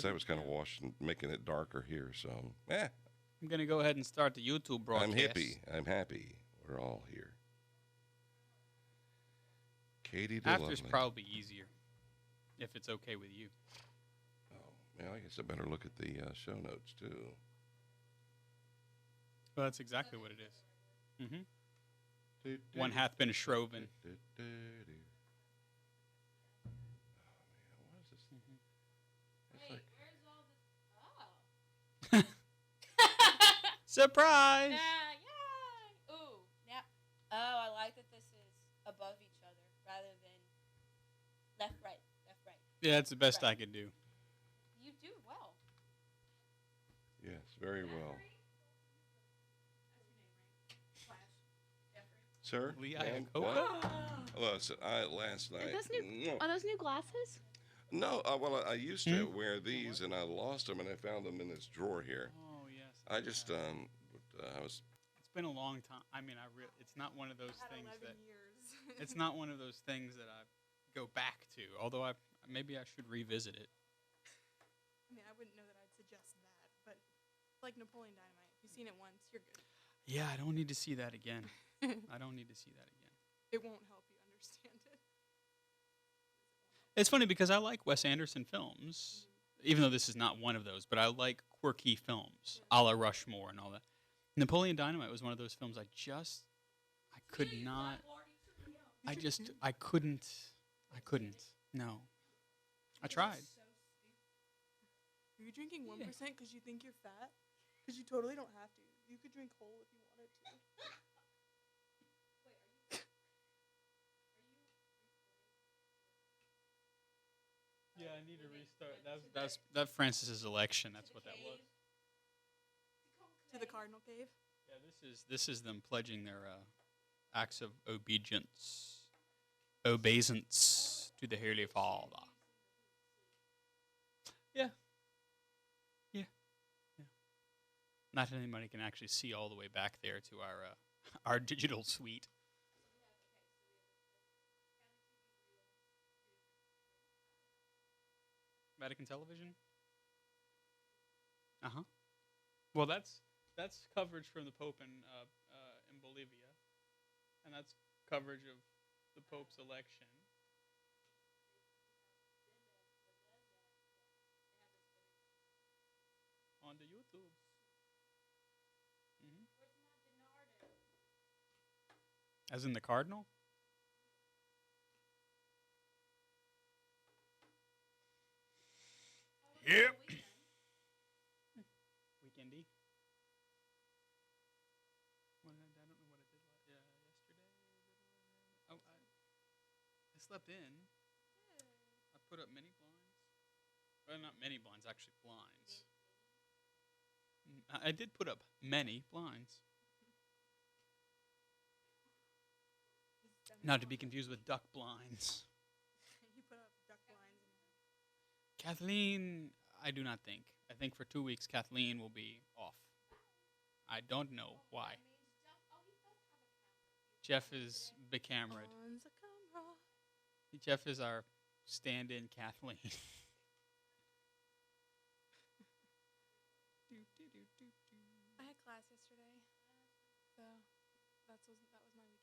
That was kind of washing, making it darker here. So, I'm gonna go ahead and start the YouTube I'm broadcast. hippie. I'm happy. We're all here. Katie After's DeLovely. probably easier, if it's okay with you. Oh, yeah, I guess I better look at the show notes too. Well, that's exactly what it is. One hath been shroven. Oh, man, what is this? It's like, Surprise! Yeah. Ooh. Yeah. Oh, I like that this is above each other rather than left, right, left, right. Yeah, that's the best I could do. You do well. yes, very well. Sir? Lee Ma'am? Iacocca? What? Listen, last night. Are those new glasses? No, well, I used to wear these, and I lost them, and I found them in this drawer here. Oh yes. I just, I was. It's been a long time. I mean, it's not one of those Had things 11 that. years. It's not one of those things that I go back to. Although maybe I should revisit it. I mean, I wouldn't know that I'd suggest that, but like Napoleon Dynamite, if you've seen it once, you're good. Yeah, I don't need to see that again. I don't need to see that again. It won't help you understand it. It's funny because I like Wes Anderson films, even though this is not one of those. But I like quirky films, a la Rushmore and all that. Napoleon Dynamite was one of those films I could not. I couldn't. No. I tried. Are you drinking 1% Yeah. because you think you're fat? Because you totally don't have to. You could drink whole if you wanted to. Yeah, I need to restart. That Francis's election. That's what that was. To the Cardinal Cave? Yeah, this is them pledging their acts of obeisance to the Holy Father. Yeah. Yeah. Yeah. Not anybody can actually see all the way back there to our our digital suite. Vatican Television. Well, that's coverage from the Pope in Bolivia, and that's coverage of the Pope's election. On the YouTube. As in the Cardinal? Yep. Weekendy. I don't know what I did yesterday. Oh, I slept in. I put up many blinds. Well, not many blinds, actually blinds. I did put up many blinds. Not to be confused with duck blinds. You put up duck blinds. Kathleen, I do not think. I think for 2 weeks Kathleen will be off. I don't know why. Jeff is becameraed. On the camera. Jeff is our stand-in Kathleen. I had class yesterday, so that was my weekend.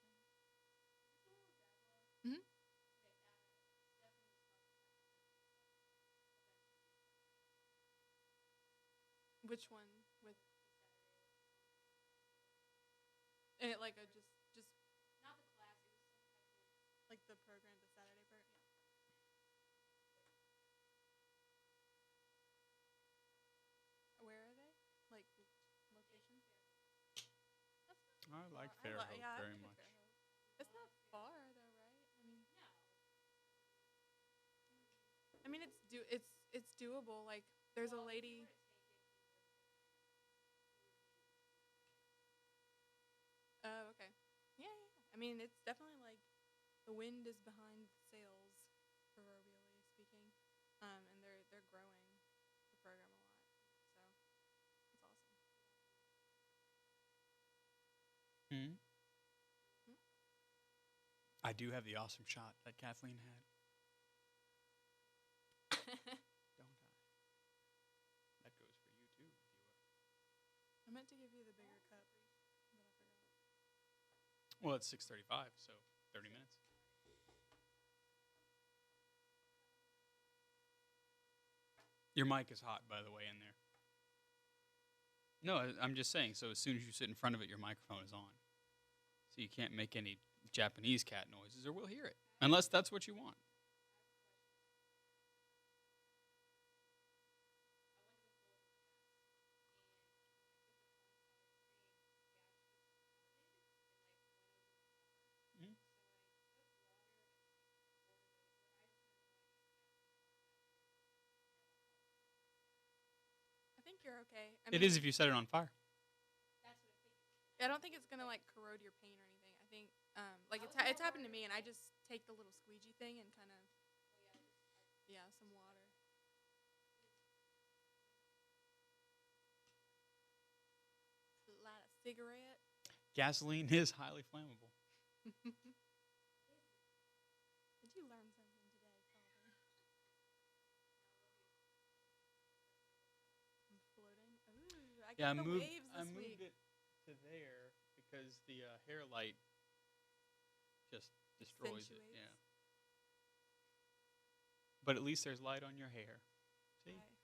Which one with? And it like a just not the class. It was some type of like the program, the Saturday program. Yeah. Where are they? Like which location? That's not I like far. Fairhope Yeah, I've very been to much. Fairhope. It's not far though, right? I mean, it's doable. Like there's a lady. Oh, okay. Yeah, yeah. I mean, it's definitely like the wind is behind the sails, proverbially speaking. And they're growing the program a lot. So it's awesome. Hmm? I do have the awesome shot that Kathleen had. Don't I? meant to give you the bigger cup, but I forgot. Well, it's 6:35, so 30 minutes. Your mic is hot, by the way, in there. No, I'm just saying. So as soon as you sit in front of it, your microphone is on. So you can't make any Japanese cat noises, or we'll hear it, unless that's what you want. Mhm. I think you're okay. It is if you set it on fire. I don't think it's gonna like corrode your paint or anything. I think like it's happened to me, and I just take the little squeegee thing and kind of some water. Light a cigarette. Gasoline is highly flammable. Did you learn something today, Father? I'm floating. Ooh, I Yeah, got the waves I this moved week. it to there because the hair light just destroys it. Accentuates. Yeah. But at least there's light on your hair. See? Okay.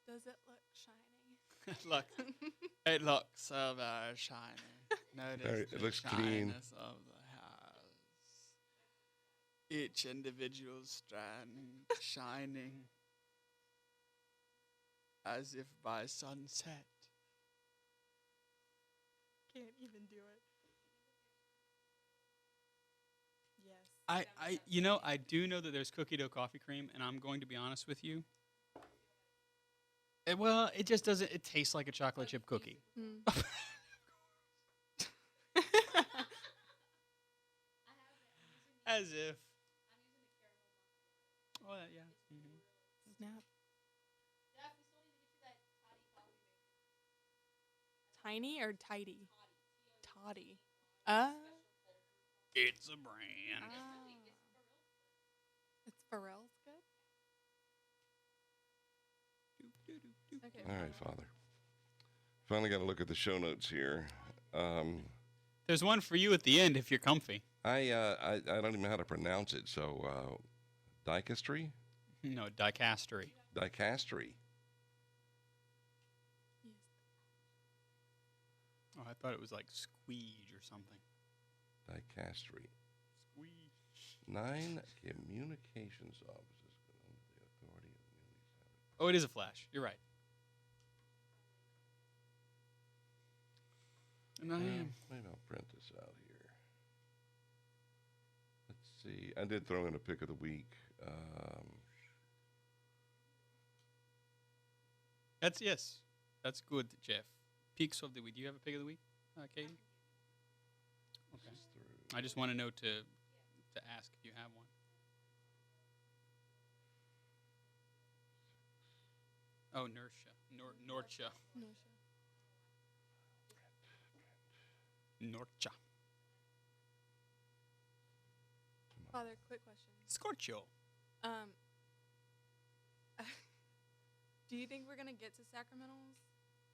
Does it look shiny? Look, it looks so very shiny. Notice It looks clean. of the hairs. Each individual strand shining as if by sunset. Can't even do it. Yes. I do know that there's cookie dough coffee cream, and I'm going to be honest with you. Well, it just doesn't. It tastes like a chocolate chip cookie. Mm. As if. Oh, yeah. Mm-hmm. Snap. Tiny or tidy? Toddy. It's a brand. It's Pharrell's good? Okay. All right, Father. Finally got to look at the show notes here. There's one for you at the end if you're comfy. I don't even know how to pronounce it. So, dicastery? No, dicastery. Dicastery. Yes. Oh, I thought it was like squeege or something. Dicastery. Squeege. 9 communications offices under the authority of the newly established. Oh, it is a flash. You're right. And I am. Maybe I'll print this out here. Let's see. I did throw in a pick of the week. Yes. That's good, Jeff. Peaks of the week. Do you have a pick of the week, Katie? Okay. This is through. I just want to know to ask if you have one. Oh, Nersha. Norcha. No, sure. Norcha. Father, quick question. Scorcho. Do you think we're gonna get to Sacramentals,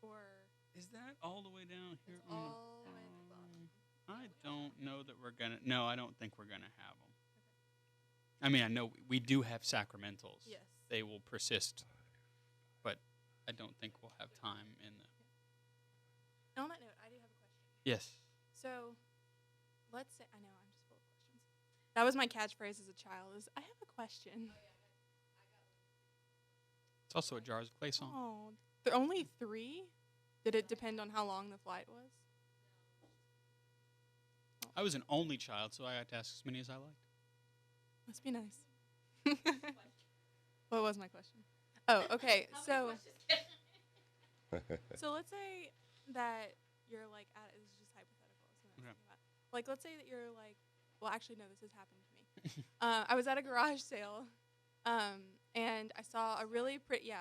or Is that all the way down here? it's on the all the way at the bottom? I don't know that we're gonna. No, I don't think we're gonna have them. I mean, I know we do have sacramentals. Yes. They will persist, but I don't think we'll have time in the. And on that note, I do have a question. Yes. So, let's say I know I'm just full of questions. That was my catchphrase as a child. Is I have a question. It's also a Jars of Clay song. Oh, there are only 3. Did it depend on how long the flight was? I was an only child, so I had to ask as many as I liked. Must be nice. What was my question? Oh, okay. So let's say that you're like this is just hypothetical. It's not Okay. thinking about. Like let's say that you're like, well, actually no, this has happened to me. I was at a garage sale, and I saw a really pretty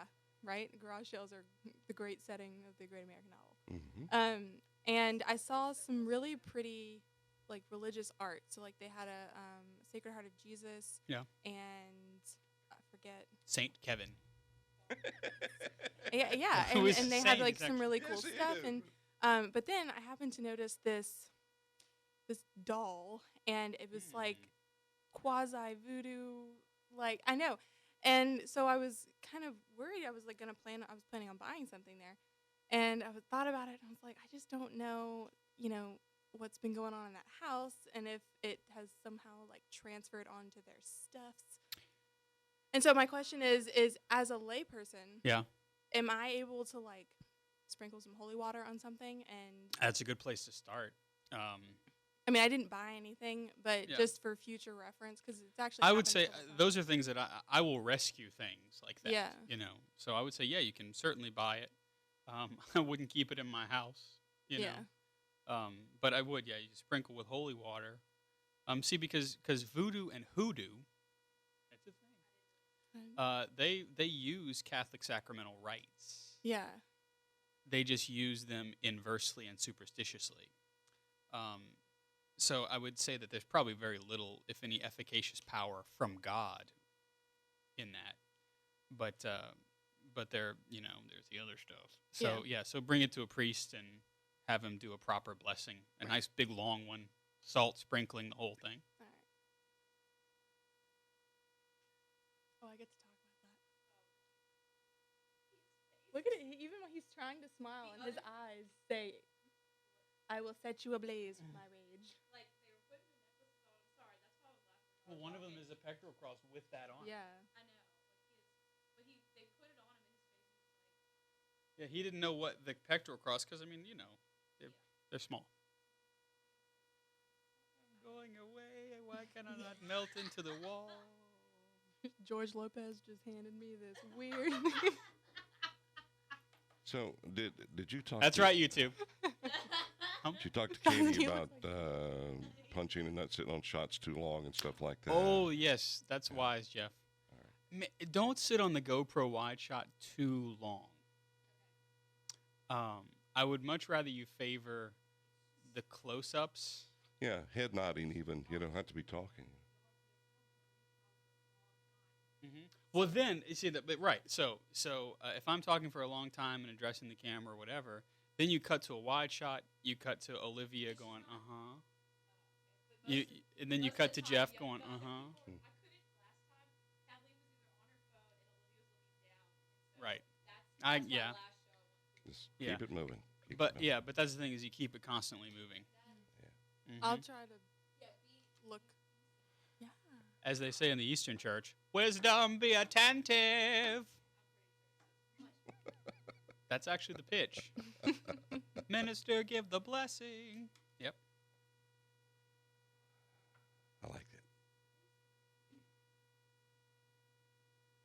right. Garage sales are the great setting of the Great American Novel. Mm-hmm. And I saw some really pretty like religious art. So like they had a Sacred Heart of Jesus. Yeah. And I forget. Saint Kevin. Yeah, It was and they had insane, like it's some actually- really Yes, cool it stuff. is. And but then I happened to notice this doll, and it was like quasi voodoo, like I know. And so I was kind of worried. I was planning on buying something there, and thought about it. And I was like, I just don't know, what's been going on in that house, and if it has somehow like transferred onto their stuffs. And so my question is as a layperson, Yeah. am I able to like sprinkle some holy water on something? And That's a good place to start. I mean, I didn't buy anything, but Yeah. just for future reference, because it's actually. I would happens say all the time. those are things that I will rescue things like that. Yeah. So I would say, yeah, you can certainly buy it. I wouldn't keep it in my house, Yeah. But I would, yeah, you sprinkle with holy water. See, because voodoo and hoodoo, that's a thing. They use Catholic sacramental rites. Yeah. They just use them inversely and superstitiously. So I would say that there's probably very little, if any, efficacious power from God in that. But there, there's the other stuff. So so bring it to a priest and have him do a proper blessing, a nice big long one, salt sprinkling the whole thing. All right. Oh, I get to talk about that. Look at it. Even when he's trying to smile, and his eyes say, "I will set you ablaze with my rage." Like they were putting the necklaces on. Sorry, that's why I was laughing. Well, one of them is a pectoral cross with that on. Yeah. I know. But they put it on him, and his face was like. Yeah, he didn't know what the pectoral cross, because they're small. I'm going away. Why can I not melt into the wall? George Lopez just handed me this weird. So did you talk? That's to, right, YouTube. Did you talk to Doesn't Katie he look about like punching and not sitting on shots too long and stuff like that? Oh, yes, that's wise, Jeff. Don't sit on the GoPro wide shot too long. I would much rather you favor the close-ups. Yeah, head nodding even. You don't have to be talking. Well, then you see that, but right. So if I'm talking for a long time and addressing the camera or whatever, then you cut to a wide shot. You cut to Olivia going, and then you cut to Jeff going, I couldn't last time. Kathleen was either on her phone and Olivia was looking down. And so Right. That's my last show. I want to Just Yeah. keep it moving. Keep But it moving. yeah, but that's the thing is you keep it constantly moving. I'll Mhm. try to look. Yeah. As they say in the Eastern Church, wisdom be attentive. That's actually the pitch. Minister, give the blessing. Yep. I liked it.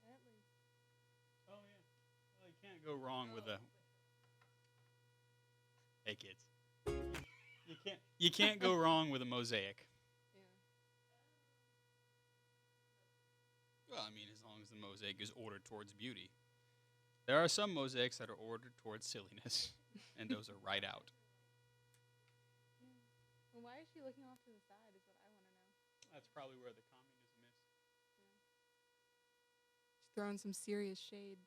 Oh yeah. Well, you can't go wrong with a. Hey kids. You can't go wrong with a mosaic. Well, I mean, as long as the mosaic is ordered towards beauty. There are some mosaics that are ordered towards silliness, and those are right out. Well, why is she looking off to the side? Is what I want to know. That's probably where the communism is. She's throwing some serious shade.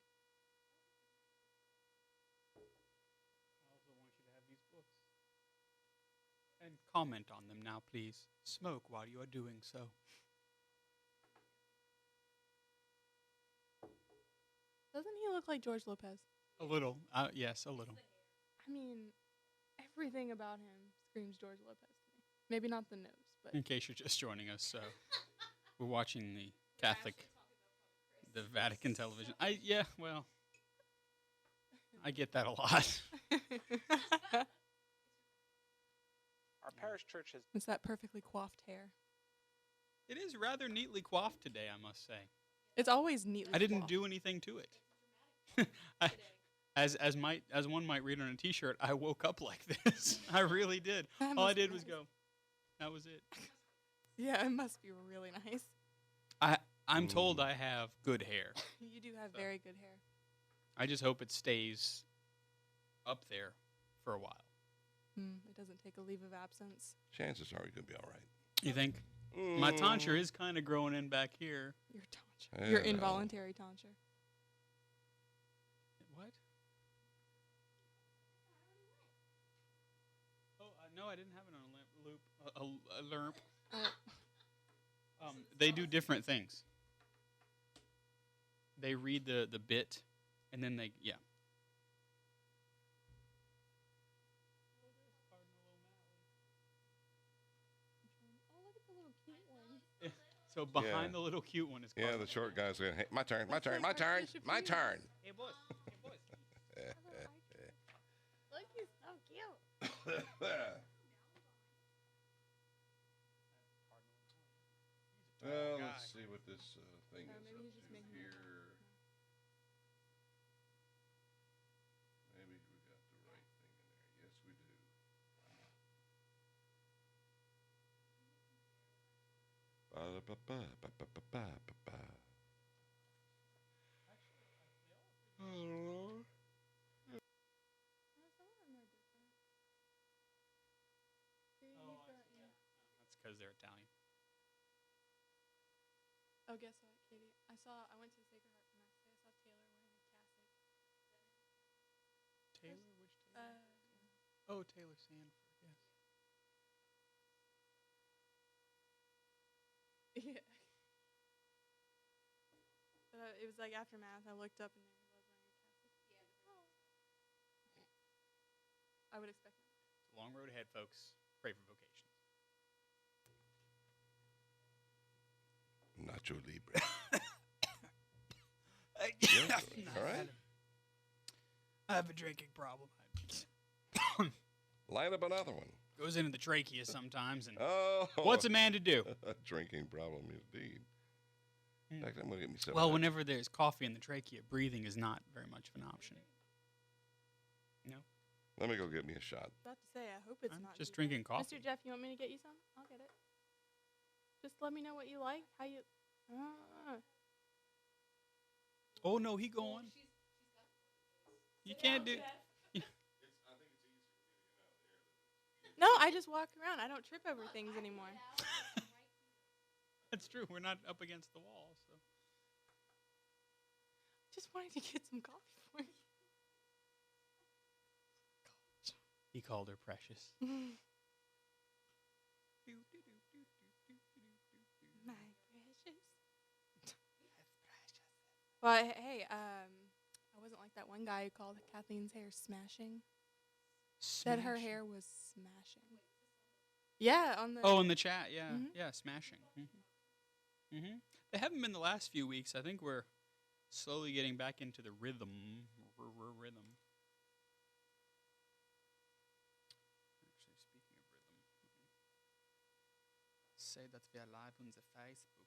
I also want you to have these books. And comment on them now, please. Smoke while you are doing so. Doesn't he look like George Lopez? A little. Yes, a little. I mean, everything about him screams George Lopez to me. Maybe not the nose, but In case you're just joining us, we're watching the Catholic, the Vatican television. I get that a lot. Our parish church has it's that perfectly coiffed hair. It is rather neatly coiffed today, I must say. It's always neatly. I didn't coiffed. do anything to it. As one might read on a T-shirt, I woke up like this. I really did. That All I must be did was nice. go. That was it. Yeah, it must be really nice. I'm told I have good hair. You do have So. very good hair. I just hope it stays up there for a while. It doesn't take a leave of absence. Chances are you're going to be all right. You think? My tonsure is kind of growing in back here. Your tonsure. Your Yeah. involuntary tonsure. What? No, I didn't have it on a loop. A lerp. Oh. They do different things. They read the bit, and then they Oh, look at the little cute one. So behind Yeah. the little cute one is Yeah, Cardinal. the short guy's going, hey, my turn, my That's turn, like my turn, Archbishop my Hughes. turn. Hey boys, hey boys. Look, he's so cute. Well, let's see what this thing is maybe up he's just to making it here. Maybe we got the right thing in there. Yes, we do. Ba-da-ba-ba-ba-ba-ba-ba-ba. Oh, Lord. Some of them are different. See, Oh, he's got, yeah. That's because they're Italian. Oh, guess what, Katie? I went to the Sacred Heart for Mass today. I saw Taylor wearing a cassock. Taylor, which Taylor? Oh, Taylor Sanford. Yes. Yeah. It was like after Mass, I looked up and there he was wearing a cassock. Oh. I would expect that. It's a long road ahead, folks. Pray for vocations. Nacho Libre. All right. I have a drinking problem. Line up another one. Goes into the trachea sometimes, and Oh. what's a man to do? A drinking problem indeed. In fact, I'm going to get me some. Well, of that. whenever there's coffee in the trachea, breathing is not very much of an option. No, Let me go get me a shot. About to say, I hope it's I'm not just decaf. drinking coffee. Mr. Jeff, you want me to get you some? I'll get it. Just let me know what you like. How you? Oh no, he going. You can't do. No, I just walk around. I don't trip over things anymore. That's true. We're not up against the wall, so. Just wanted to get some coffee for you. He called her precious. My precious. Well, hey, I wasn't like that one guy who called Kathleen's hair smashing. Said her hair was smashing. Yeah, on the. Oh, in the chat, yeah, Mhm. yeah, smashing. They haven't been the last few weeks. I think we're slowly getting back into the rhythm. Rhythm. Actually, speaking of rhythm, say that we are live on the Facebook.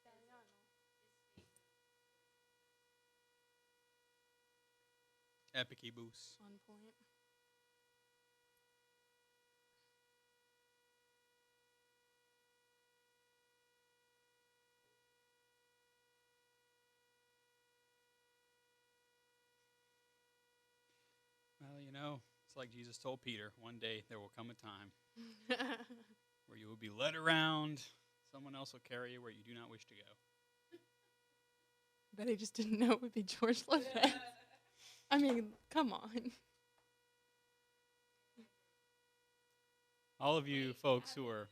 Oh yeah. Epic boost. On point. Well, it's like Jesus told Peter, one day there will come a time where you will be led around. Someone else will carry you where you do not wish to go. Bet he just didn't know it would be George Lopez. I mean, come on. All of you folks who are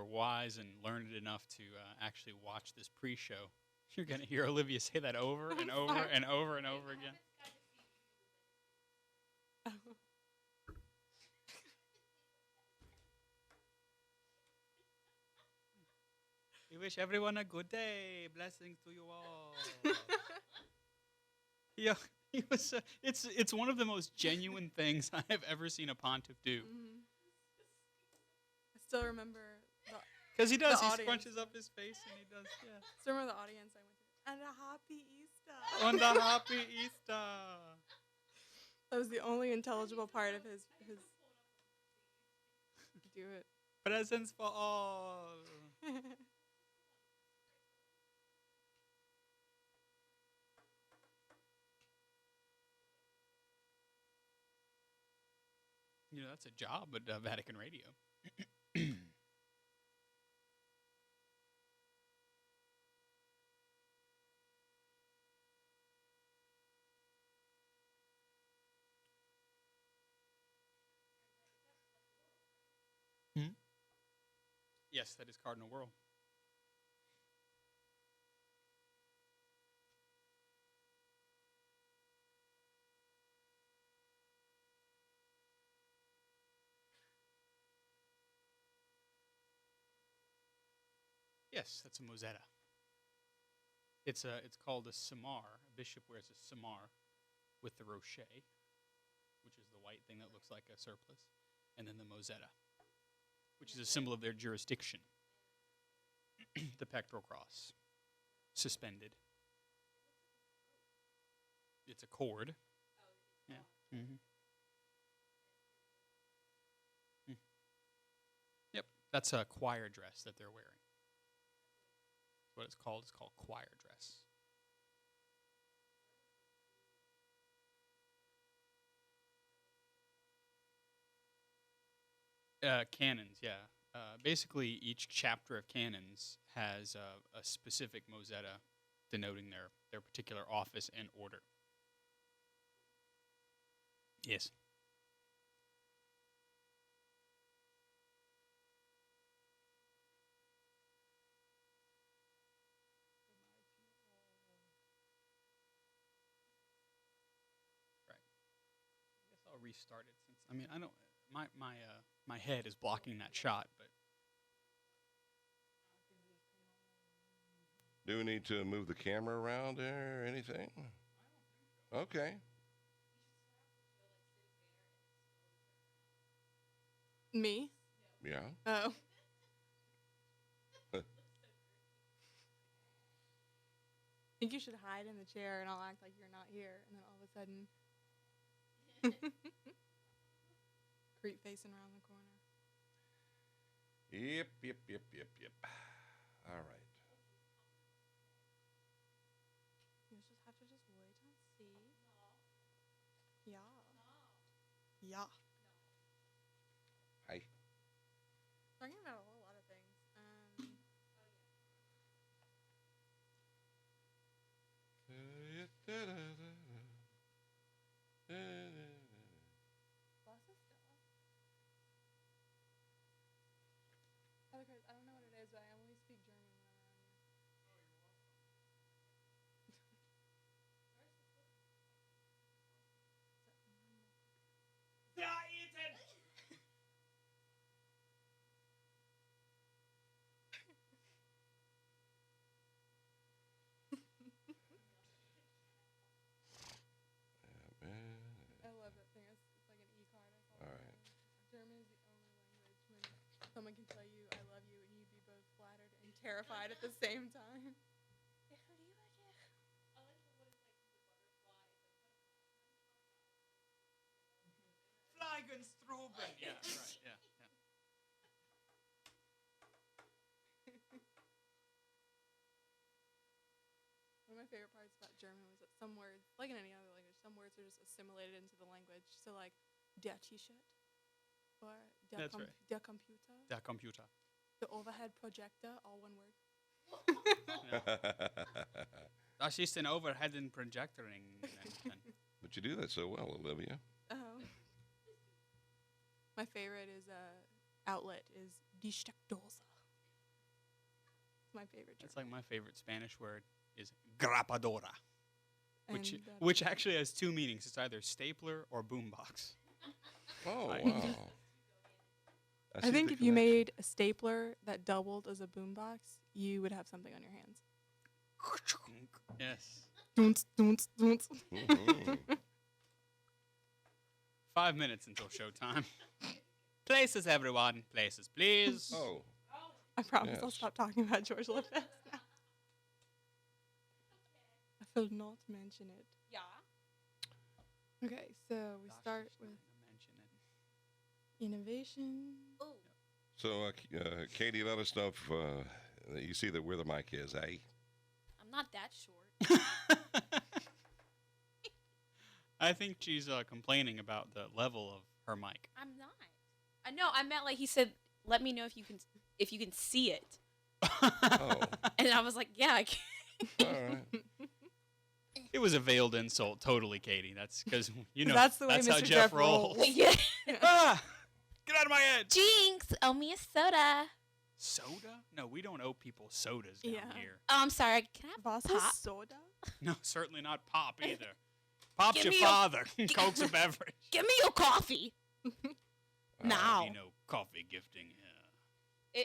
wise and learned enough to actually watch this pre-show, you're going to hear Olivia say that over and over sorry. and over and over again. We wish everyone a good day. Blessings to you all. Yeah, he was. It's one of the most genuine things I have ever seen a pontiff do. I still remember Because he does. The He audience. scrunches up his face and he does. Yeah. So remember the audience I went to? And a happy Easter. On the happy Easter. That was the only intelligible part of his. Do it. Presents for all. You know, that's a job at Vatican Radio. Yes, that is Cardinal Whirl. Yes, that's a Mosetta. It's called a samar. A bishop wears a samar with the rochet, which is the white thing that looks like a surplice, and then the Mosetta, which is a symbol of their jurisdiction. The pectoral cross, suspended. It's a cord. Yeah. Mm-hmm. Yep, that's a choir dress that they're wearing. That's what it's called. It's called choir dress. Canons, yeah. Basically, each chapter of canons has a specific Mosetta denoting their particular office and order. Yes. Right. I guess I'll restart it since I don't my head is blocking that shot, but Do we need to move the camera around there or anything? Okay. Me? Yeah. Oh. I think you should hide in the chair and I'll act like you're not here, and then all of a sudden, creep facing around the corner. Yep. All right. You just have to just wait and see. Yeah. Yeah. Hi. Talking about a whole lot of things. Lots of stuff. Other cards, I don't know what it is, but I only speak German when I'm around you. I love that thing. It's like an e-card. I call it. Alright. German is the only language when someone can tell you I love you and you'd be both flattered and terrified at the same time. Flagenstruben. Yeah, right. Yeah. One of my favorite parts about German was that some words, like in any other language, some words are just assimilated into the language. So like der T-shirt or der, That's right. der Computer, Der Computer. the overhead projector, all one word. Das ist ein overhead projectoring. But you do that so well, Olivia. Oh. My favorite is outlet is die Steckdose. It's my favorite. That's like my favorite Spanish word is grapadora, which And, which actually has two meanings. It's either stapler or boombox. Oh, Right. wow. I think if you made a stapler that doubled as a boombox, you would have something on your hands. Yes. Dunce, dunce, dunce. 5 minutes until showtime. Places, everyone. Places, please. Oh, I promise I'll Yes. stop talking about George Lopez now. I will not mention it. Yeah. Okay, so we start with innovation. Ooh. So, Katie, let us know if you see that where the mic is, eh? I'm not that short. I think she's complaining about the level of her mic. I'm not. I know. I meant like he said. Let me know if you can see it. Oh, And I was like, yeah, I can. all right. It was a veiled insult, totally, Katie. That's because That's the way how Mr. Jeff Jeff rolls. rolls. Yeah. Ah, get out of my head. Jinx, owe me a soda. Soda? No, we don't owe people sodas down Yeah. here. Oh, I'm sorry. Can I have Boss pop? has soda? No, certainly not pop either. Pop's Give your me your- father. Coke's a beverage. Give me your coffee. Now. Coffee gifting. Yeah.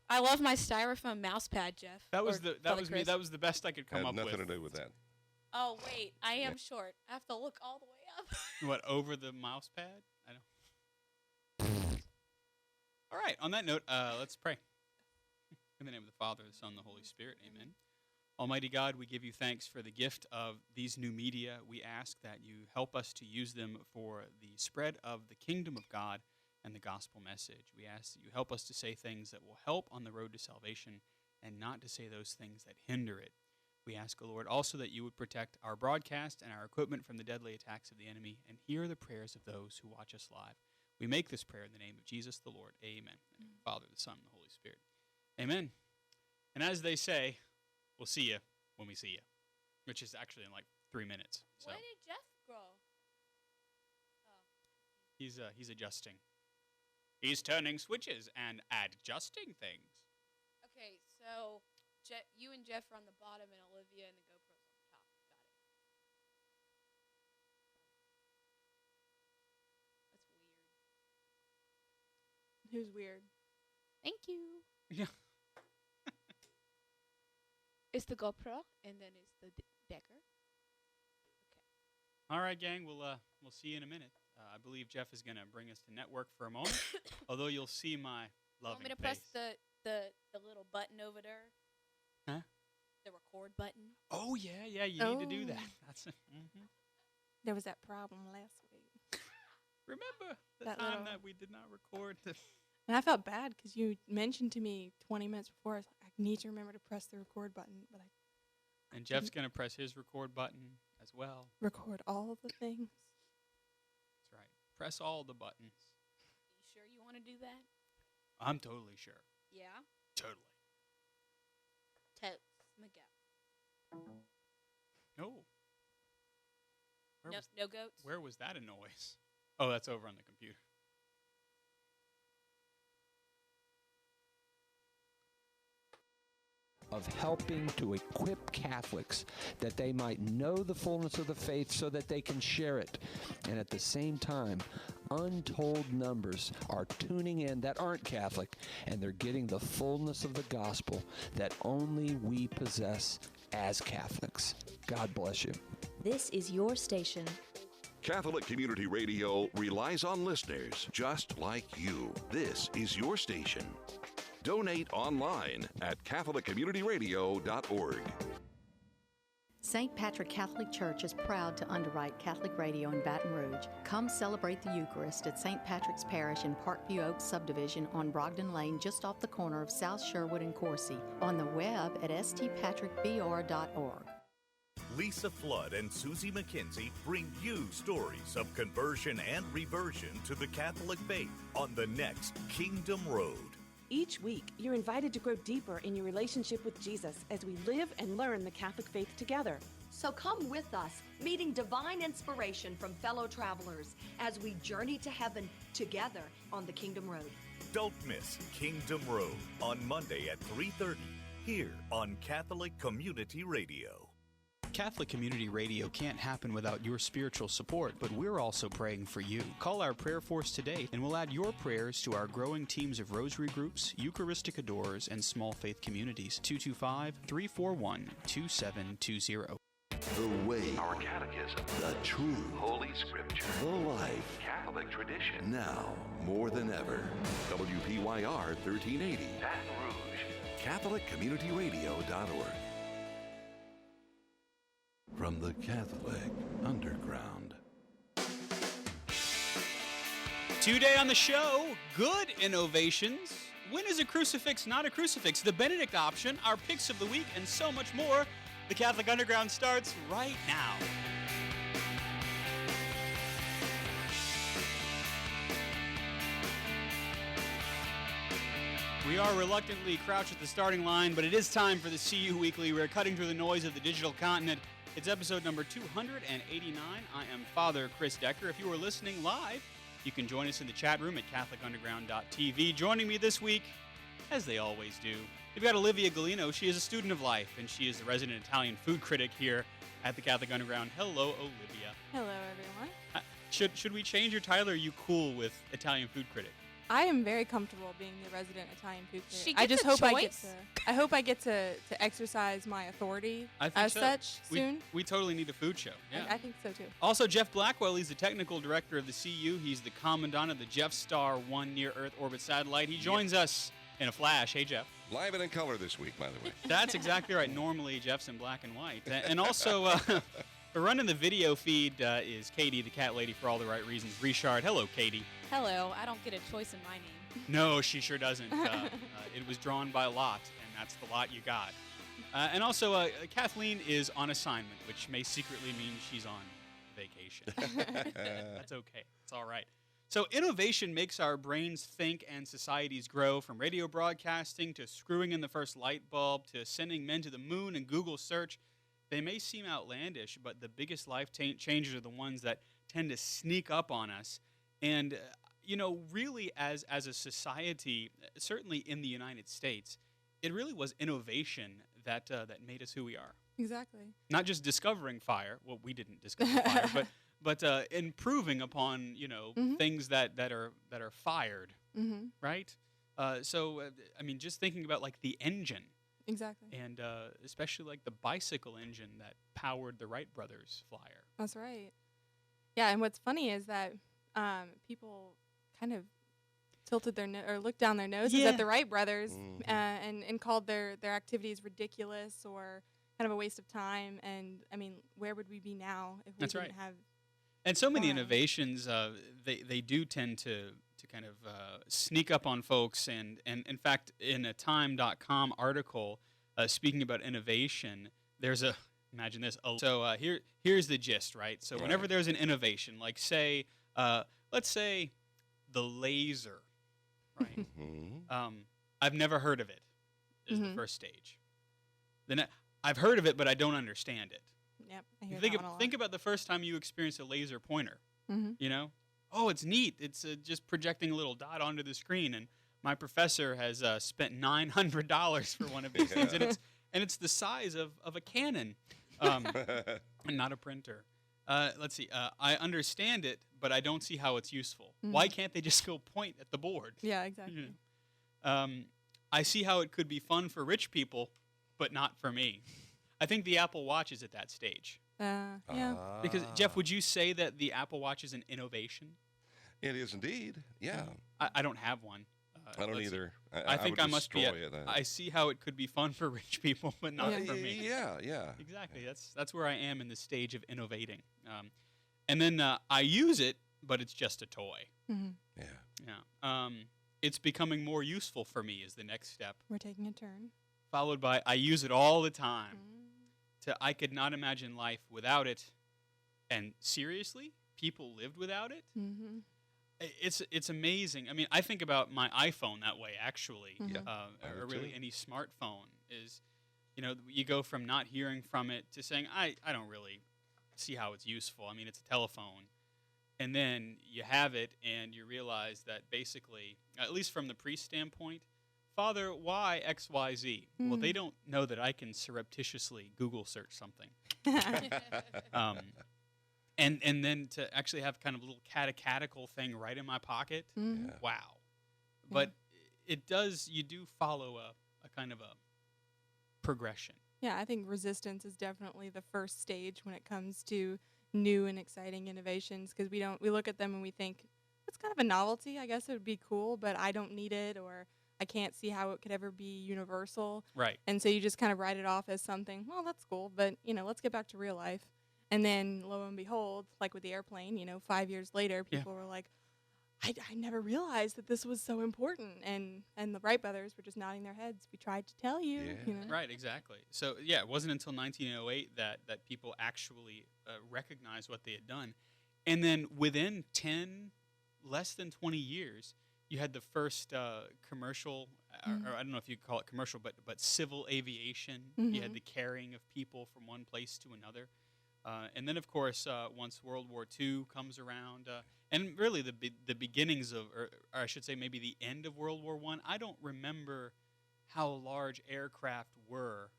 I love my styrofoam mouse pad, Jeff. That was Or that Father was me. Chris. That was the best I could come Had up nothing with. to do with that. Oh wait, I am short. I have to look all the way up. What, over the mouse pad? I don't. All right. On that note, let's pray. In the name of the Father, the Son, and the Holy Spirit. Amen. Almighty God, we give you thanks for the gift of these new media. We ask that you help us to use them for the spread of the kingdom of God and the gospel message. We ask that you help us to say things that will help on the road to salvation and not to say those things that hinder it. We ask, O Lord, also that you would protect our broadcast and our equipment from the deadly attacks of the enemy and hear the prayers of those who watch us live. We make this prayer in the name of Jesus the Lord. Amen. In the name of the Father, the Son, and the Holy Spirit. Amen. And as they say, we'll see you when we see you, which is actually in like 3 minutes. So Where did Jeff grow? he's adjusting. He's turning switches and adjusting things. Okay, so you and Jeff are on the bottom, and Olivia and the GoPro's on the top. Got it. That's weird. Who's weird? Thank you. Yeah. It's the GoPro, and then it's the Decker. All right, gang. We'll see you in a minute. I believe Jeff is going to bring us to network for a moment. Although you'll see my loving Want me to face. press the little button over there? Huh? The record button. Oh yeah, you need to do that. Oh. That's There was that problem last week. Remember the That time little- that we did not record the. And I felt bad because you mentioned to me 20 minutes before, I was like, I need to remember to press the record button, but I And Jeff's going to press his record button as well. record all of the things. That's right. Press all the buttons. You sure you want to do that? I'm totally sure. Yeah. Totally. Totes, Miguel. No. Where No, was no goats. where was that a noise? Oh, that's over on the computer. Of helping to equip Catholics that they might know the fullness of the faith so that they can share it. And at the same time, untold numbers are tuning in that aren't Catholic, and they're getting the fullness of the gospel that only we possess as Catholics. God bless you. This is your station. Catholic Community Radio relies on listeners just like you. This is your station. Donate online at CatholicCommunityRadio.org. St. Patrick Catholic Church is proud to underwrite Catholic radio in Baton Rouge. Come celebrate the Eucharist at St. Patrick's Parish in Parkview Oaks subdivision on Brogdon Lane, just off the corner of South Sherwood and Coursey. On the web at stpatrickbr.org. Lisa Flood and Susie McKenzie bring you stories of conversion and reversion to the Catholic faith on the next Kingdom Road. Each week, you're invited to grow deeper in your relationship with Jesus as we live and learn the Catholic faith together. So come with us, meeting divine inspiration from fellow travelers as we journey to heaven together on the Kingdom Road. Don't miss Kingdom Road on Monday at 3:30 here on Catholic Community Radio. Catholic Community Radio can't happen without your spiritual support, but we're also praying for you. Call our prayer force today, and we'll add your prayers to our growing teams of rosary groups, Eucharistic adorers, and small faith communities. 225-341-2720. The way. Our catechism. The truth. Holy Scripture. The life. Catholic tradition. Now, more than ever. WPYR 1380. Baton Rouge. CatholicCommunityRadio.org. From the Catholic Underground. Today on the show, good innovations. When is a crucifix not a crucifix? The Benedict option, our picks of the week, and so much more. The Catholic Underground starts right now. We are reluctantly crouched at the starting line, but it is time for the CU Weekly. We're cutting through the noise of the digital continent. It's episode number 289. I am Father Chris Decker. If you are listening live, you can join us in the chat room at CatholicUnderground.tv. Joining me this week, as they always do, we've got Olivia Galino. She is a student of life, and she is the resident Italian food critic here at the Catholic Underground. Hello, Olivia. Hello, everyone. Should we change your title, or are you cool with Italian food critic? I am very comfortable being the resident Italian food critic. She I gets just a hope choice? I hope I get to exercise my authority I think as so. such soon. We totally need a food show. Yeah. I think so too. Also, Jeff Blackwell, he's the technical director of the CU. He's the commandant of the Jeff Star 1 near-Earth orbit satellite. He joins us in a flash. Hey, Jeff. Live and in color this week, by the way. That's exactly right. Normally, Jeff's in black and white. And also, running the video feed is Katie, the cat lady, for all the right reasons. Richard. Hello, Katie. Hello. I don't get a choice in my name. No, she sure doesn't. It was drawn by lot, and that's the lot you got. And also, Kathleen is on assignment, which may secretly mean she's on vacation. That's okay. It's all right. So innovation makes our brains think and societies grow, from radio broadcasting to screwing in the first light bulb to sending men to the moon and Google search. They may seem outlandish, but the biggest life changes are the ones that tend to sneak up on us. And really, as a society, certainly in the United States, it really was innovation that made us who we are. Exactly. Not just discovering fire. Well, we didn't discover fire, but improving upon things that are fired, right? So just thinking about like the engine. Exactly. And especially like the bicycle engine that powered the Wright brothers flyer. That's right. Yeah, and what's funny is that people kind of tilted their or looked down their noses at the Wright brothers and called their activities ridiculous or kind of a waste of time. And I mean, where would we be now if we didn't have? And so many innovations, they do tend to kind of sneak up on folks. And in fact, in a Time.com article speaking about innovation, there's imagine this. So here's the gist, right? So whenever there's an innovation, like let's say the laser, right? I've never heard of it. Is the first stage. Then I've heard of it, but I don't understand it. Yep, I hear Think about the first time you experienced a laser pointer. Oh, it's neat. It's just projecting a little dot onto the screen, and my professor has spent $900 for one of these things, and it's the size of a Canon, and not a printer. Let's see. I understand it, but I don't see how it's useful. Why can't they just go point at the board? Yeah, exactly. I see how it could be fun for rich people, but not for me. I think the Apple Watch is at that stage. Yeah. Because, Jeff, would you say that the Apple Watch is an innovation? It is indeed. Yeah. I don't have one. I don't either. I think I must be. It. I see how it could be fun for rich people, but not for me. Yeah. Exactly. That's where I am in the stage of innovating. And then I use it, but it's just a toy. Yeah. It's becoming more useful for me is the next step. We're taking a turn. Followed by I use it all the time. I could not imagine life without it. And seriously, people lived without it? It's amazing. I mean, I think about my iPhone that way, actually. Or really any smartphone is, you go from not hearing from it to saying, I don't really see how it's useful. I mean, it's a telephone. And then you have it and you realize that basically, at least from the priest standpoint, Father, why X, Y, Z? Well, they don't know that I can surreptitiously Google search something. And then to actually have kind of a little catechetical thing right in my pocket, wow. But you do follow a kind of a progression. Yeah, I think resistance is definitely the first stage when it comes to new and exciting innovations because we look at them and we think it's kind of a novelty. I guess it would be cool, but I don't need it, or I can't see how it could ever be universal. Right. And so you just kind of write it off as something, well, that's cool, but let's get back to real life. And then lo and behold, like with the airplane, 5 years later, people were like, I never realized that this was so important. And the Wright brothers were just nodding their heads. We tried to tell you. Right, exactly. So, yeah, it wasn't until 1908 that people actually recognized what they had done. And then within less than 20 years, you had the first commercial, or I don't know if you call it commercial, but civil aviation. You had the carrying of people from one place to another. And then, of course, once World War II comes around, and really the beginnings of, or I should say maybe the end of World War I don't remember how large aircraft were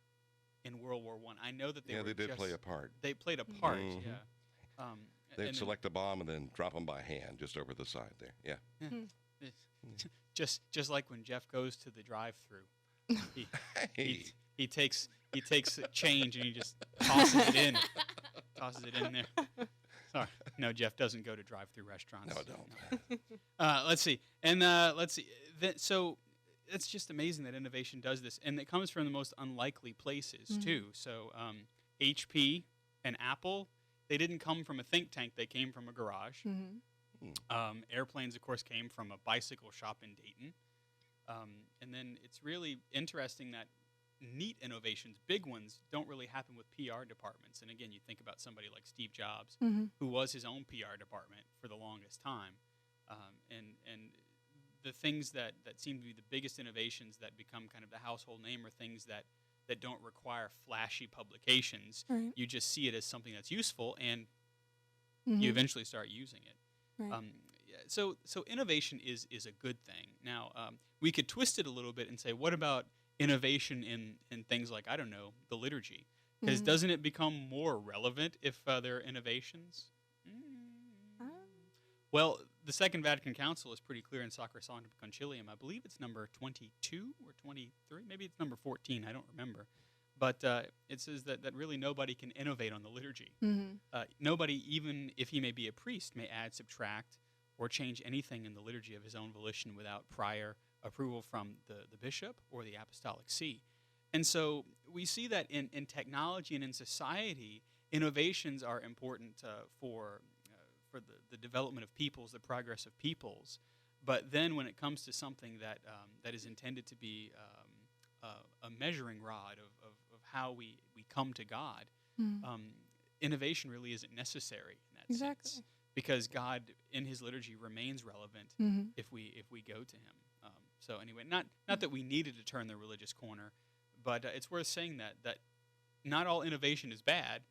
in World War I. I know that they did play a part. They played a part, They'd select a bomb and then drop them by hand just over the side there. Yeah. Just like when Jeff goes to the drive-through, he takes change and he just tosses it in. Tosses it in there. Sorry. No, Jeff doesn't go to drive-through restaurants. No, I don't. Let's see. And let's see. So it's just amazing that innovation does this. And it comes from the most unlikely places, too. So HP and Apple, they didn't come from a think tank. They came from a garage. Airplanes, of course, came from a bicycle shop in Dayton. And then it's really interesting that neat innovations, big ones, don't really happen with PR departments. And again, you think about somebody like Steve Jobs, who was his own PR department for the longest time. And the things that seem to be the biggest innovations that become kind of the household name are things that don't require flashy publications. Right. You just see it as something that's useful, and you eventually start using it. Right. So innovation is a good thing. Now, we could twist it a little bit and say, what about innovation in things like, I don't know, the liturgy? Because doesn't it become more relevant if there are innovations? Well, the Second Vatican Council is pretty clear in Sacrosanctum Concilium. I believe it's number 22 or 23. Maybe it's number 14. I don't remember. But it says that really nobody can innovate on the liturgy. Nobody, even if he may be a priest, may add, subtract, or change anything in the liturgy of his own volition without prior approval from the bishop or the apostolic see. And so we see that in technology and in society, innovations are important for the development of peoples, the progress of peoples. But then when it comes to something that is intended to be a measuring rod of how we come to God, innovation really isn't necessary in that sense. Because God, in his liturgy, remains relevant if we go to him. So anyway, not that we needed to turn the religious corner, but it's worth saying that not all innovation is bad,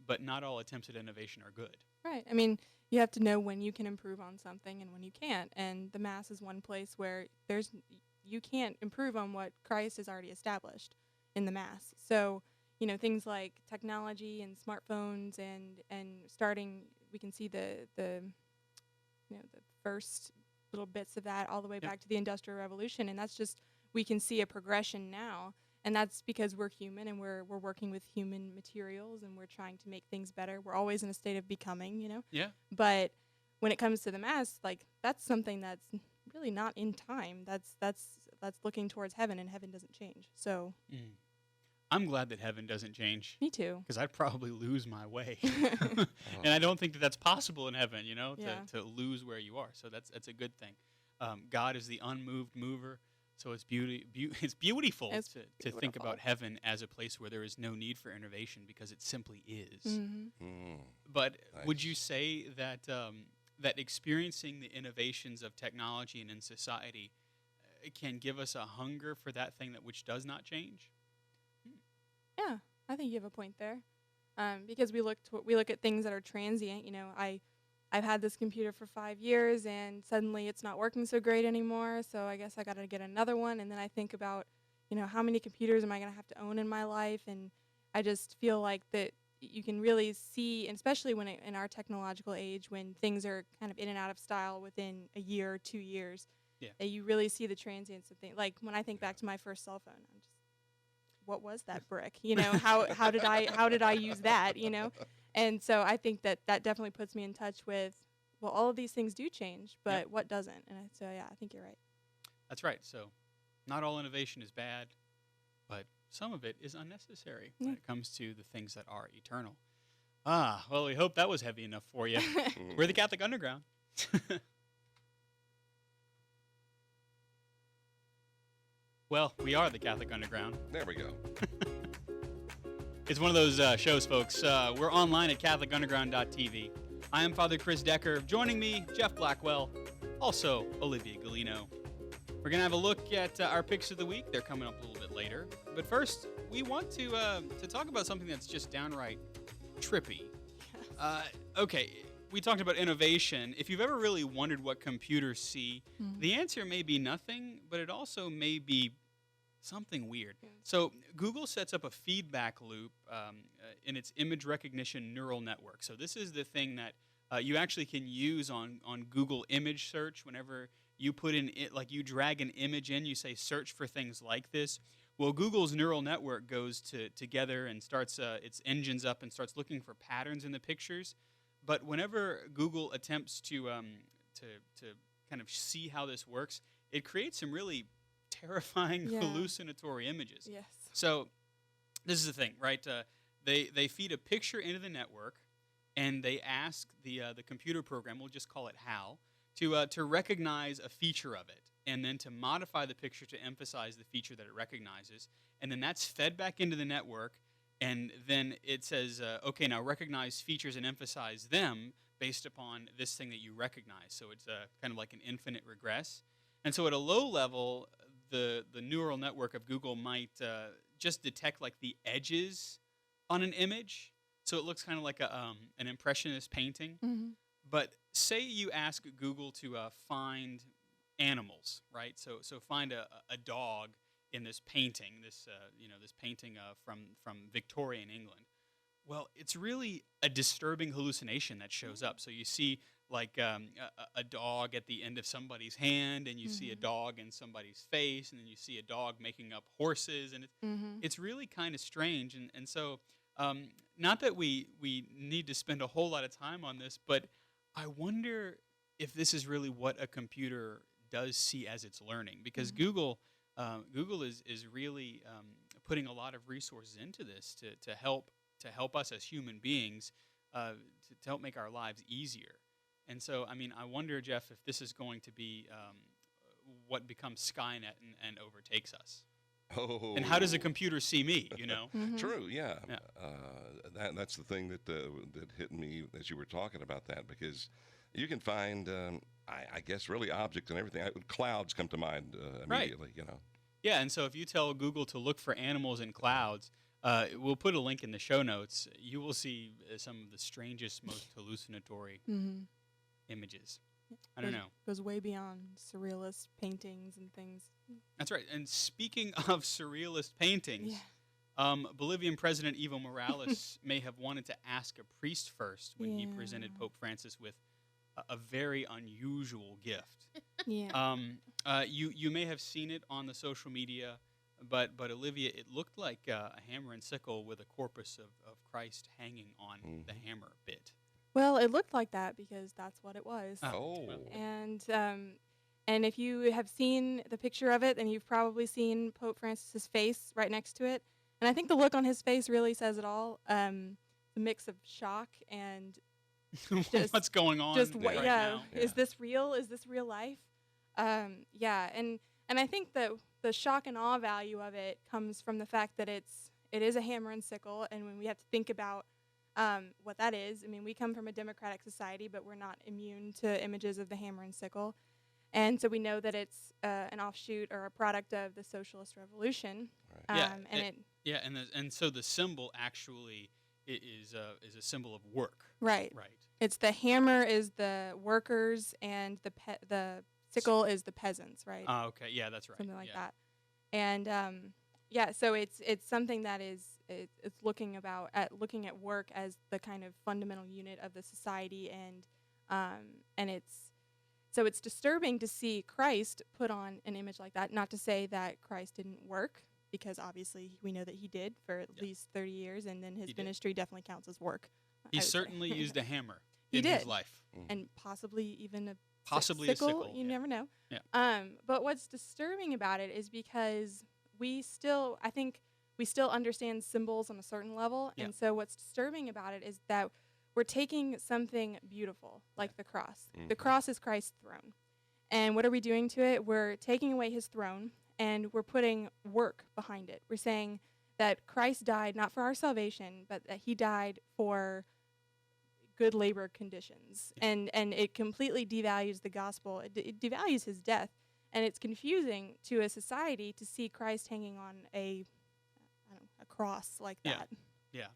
but not all attempts at innovation are good. Right. I mean, you have to know when you can improve on something and when you can't. And the Mass is one place where you can't improve on what Christ has already established in the Mass. So, things like technology and smartphones and starting, we can see the first little bits of that all the way back to the Industrial Revolution. And that's just, we can see a progression now. And that's because we're human and we're working with human materials and we're trying to make things better. We're always in a state of becoming, Yeah. But when it comes to the Mass, like, that's something that's really not in time. That's looking towards heaven, and heaven doesn't change. So I'm glad that heaven doesn't change. Me too. Because I'd probably lose my way. And I don't think that's possible in heaven, to lose where you are. So that's a good thing. God is the unmoved mover. So it's beautiful to think about heaven as a place where there is no need for innovation because it simply is. But would you say that that experiencing the innovations of technology and in society can give us a hunger for that thing which does not change? Yeah, I think you have a point there. Because we look at things that are transient. I've had this computer for 5 years, and suddenly it's not working so great anymore, so I guess I got to get another one. And then I think about, how many computers am I going to have to own in my life? And I just feel like that you can really see, and especially when in our technological age, when things are kind of in and out of style within a year or 2 years, that you really see the transience of things. Like when I think back to my first cell phone, I'm just what was that brick? How did I use that? And so I think that definitely puts me in touch with, well, all of these things do change, but what doesn't? And so I think you're right. That's right. So not all innovation is bad, but some of it is unnecessary when it comes to the things that are eternal. Well, we hope that was heavy enough for you. We're the Catholic Underground. Well, we are the Catholic Underground. There we go. It's one of those shows, folks. We're online at CatholicUnderground.tv. I am Father Chris Decker. Joining me, Jeff Blackwell, also Olivia Galino. We're going to have a look at our picks of the week. They're coming up a little bit later. But first, we want to talk about something that's just downright trippy. Okay, we talked about innovation. If you've ever really wondered what computers see, the answer may be nothing, but it also may be something weird. So Google sets up a feedback loop in its image recognition neural network. So this is the thing that you actually can use on Google image search. Whenever you put in it, like you drag an image in, you say search for things like this. Well, Google's neural network goes together and starts its engines up and starts looking for patterns in the pictures. But whenever Google attempts to kind of see how this works, it creates some really terrifying hallucinatory images. Yes. So this is the thing, right? They feed a picture into the network, and they ask the computer program, we'll just call it HAL, to recognize a feature of it, and then to modify the picture to emphasize the feature that it recognizes. And then that's fed back into the network, and then it says, okay, now recognize features and emphasize them based upon this thing that you recognize. So it's kind of like an infinite regress. And so at a low level, the neural network of Google might just detect like the edges on an image. So it looks kind of like an impressionist painting. Mm-hmm. But say you ask Google to find animals, right? So find a dog in this painting, this painting from Victorian England. Well, it's really a disturbing hallucination that shows up. So you see like a dog at the end of somebody's hand, and you see a dog in somebody's face, and then you see a dog making up horses, and it's really kind of strange. And so not that we need to spend a whole lot of time on this, but I wonder if this is really what a computer does see as it's learning, because Google is really putting a lot of resources into this to help us as human beings to help make our lives easier. And so, I mean, I wonder, Jeff, if this is going to be what becomes Skynet and overtakes us. Oh. And how does a computer see me, True, yeah. That's the thing that hit me as you were talking about that, because you can find, I guess, really objects and everything. Clouds come to mind immediately, Right. Yeah, and so if you tell Google to look for animals in clouds, we'll put a link in the show notes. You will see some of the strangest, most hallucinatory images. I don't know. Goes way beyond surrealist paintings and things. That's right. And speaking of surrealist paintings, Bolivian President Evo Morales may have wanted to ask a priest first when he presented Pope Francis with a very unusual gift. You may have seen it on the social media, but Olivia, it looked like a hammer and sickle with a corpus of Christ hanging on the hammer bit. Well, it looked like that because that's what it was. Oh. And if you have seen the picture of it, then you've probably seen Pope Francis's face right next to it. And I think the look on his face really says it all. The mix of shock and just what's going on right now? Is this real? Is this real life? And I think that the shock and awe value of it comes from the fact that it is a hammer and sickle, and when we have to think about what that is. I mean, we come from a democratic society, but we're not immune to images of the hammer and sickle. And so we know that it's an offshoot or a product of the socialist revolution. Right. And so the symbol actually is a symbol of work. Right. Right. It's the hammer is the workers, and the sickle is the peasants. Right. Okay. Yeah, that's right. Something like that. And so it's something that it's looking at work as the kind of fundamental unit of the society, and it's disturbing to see Christ put on an image like that. Not to say that Christ didn't work, because obviously we know that he did for at least 30 years, and then his He did. ministry definitely counts as work. He I would say. certainly used a hammer He in did. his life. And possibly even a Possibly a sickle, You yeah. never know. Yeah. But what's disturbing about it is because I think we still understand symbols on a certain level, Yeah. and so what's disturbing about it is that we're taking something beautiful like the cross. The cross is Christ's throne, and what are we doing to it? We're taking away his throne, and we're putting work behind it. We're saying that Christ died not for our salvation, but that he died for good labor conditions, and it completely devalues the gospel. It devalues his death, and it's confusing to a society to see Christ hanging on a cross like that. Yeah,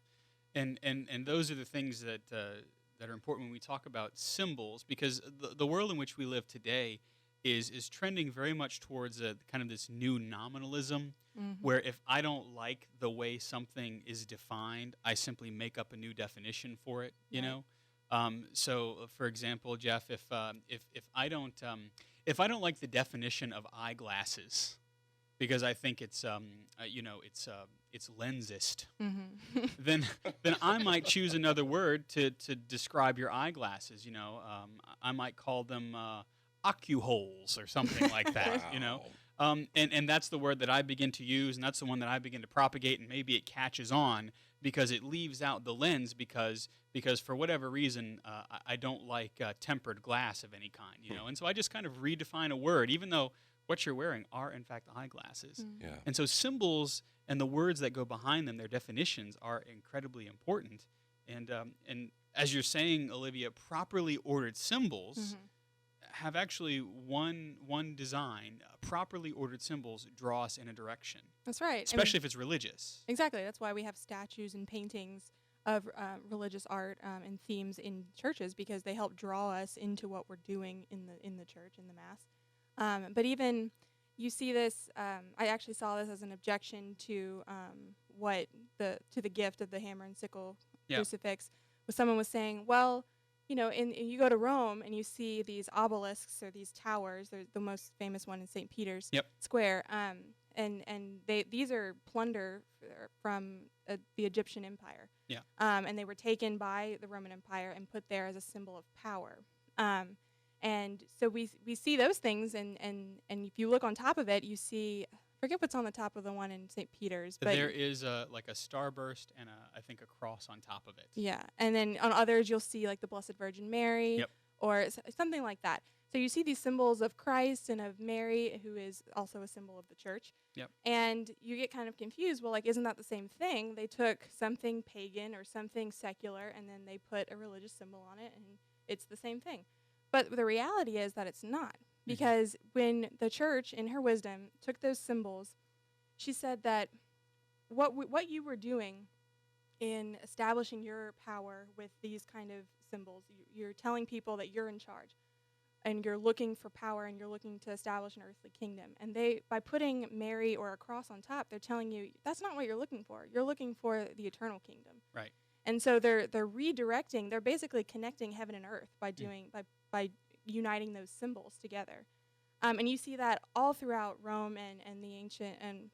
and those are the things that that are important when we talk about symbols, because the world in which we live today is trending very much towards a kind of this new nominalism, where if I don't like the way something is defined, I simply make up a new definition for it. You know, so for example, Jeff, if I don't like the definition of eyeglasses, because I think it's it's lensist, then I might choose another word to describe your eyeglasses. You know, I might call them ocuholes or something like that. You know, and that's the word that I begin to use, and that's the one that I begin to propagate, and maybe it catches on because it leaves out the lens because for whatever reason I don't like tempered glass of any kind. You know, and so I just kind of redefine a word, even though what you're wearing are in fact eyeglasses. Yeah. And so symbols and the words that go behind them, their definitions, are incredibly important. And as you're saying, Olivia, properly ordered symbols have actually one design. Properly ordered symbols draw us in a direction. That's right. Especially if it's religious. Exactly. That's why we have statues and paintings of religious art and themes in churches, because they help draw us into what we're doing in the church, in the mass. But even you see this. I actually saw this as an objection to the gift of the hammer and sickle crucifix. Was someone was saying, well, you know, and you go to Rome and you see these obelisks or these towers. There's the most famous one in St. Peter's Square. And these are plunder from the Egyptian Empire. Yeah. And they were taken by the Roman Empire and put there as a symbol of power. And so we see those things, and if you look on top of it, you see, I forget what's on the top of the one in St. Peter's. But there is like a starburst and I think a cross on top of it. Yeah, and then on others you'll see like the Blessed Virgin Mary or something like that. So you see these symbols of Christ and of Mary, who is also a symbol of the church. Yep. And you get kind of confused. Well, like, isn't that the same thing? They took something pagan or something secular, and then they put a religious symbol on it, and it's the same thing. But the reality is that it's not, because when the church, in her wisdom, took those symbols, she said that what you were doing in establishing your power with these kind of symbols, you're telling people that you're in charge, and you're looking for power, and you're looking to establish an earthly kingdom. And by putting Mary or a cross on top, they're telling you that's not what you're looking for. You're looking for the eternal kingdom. Right. And so they're redirecting. They're basically connecting heaven and earth by doing by uniting those symbols together. And you see that all throughout Rome and the ancient and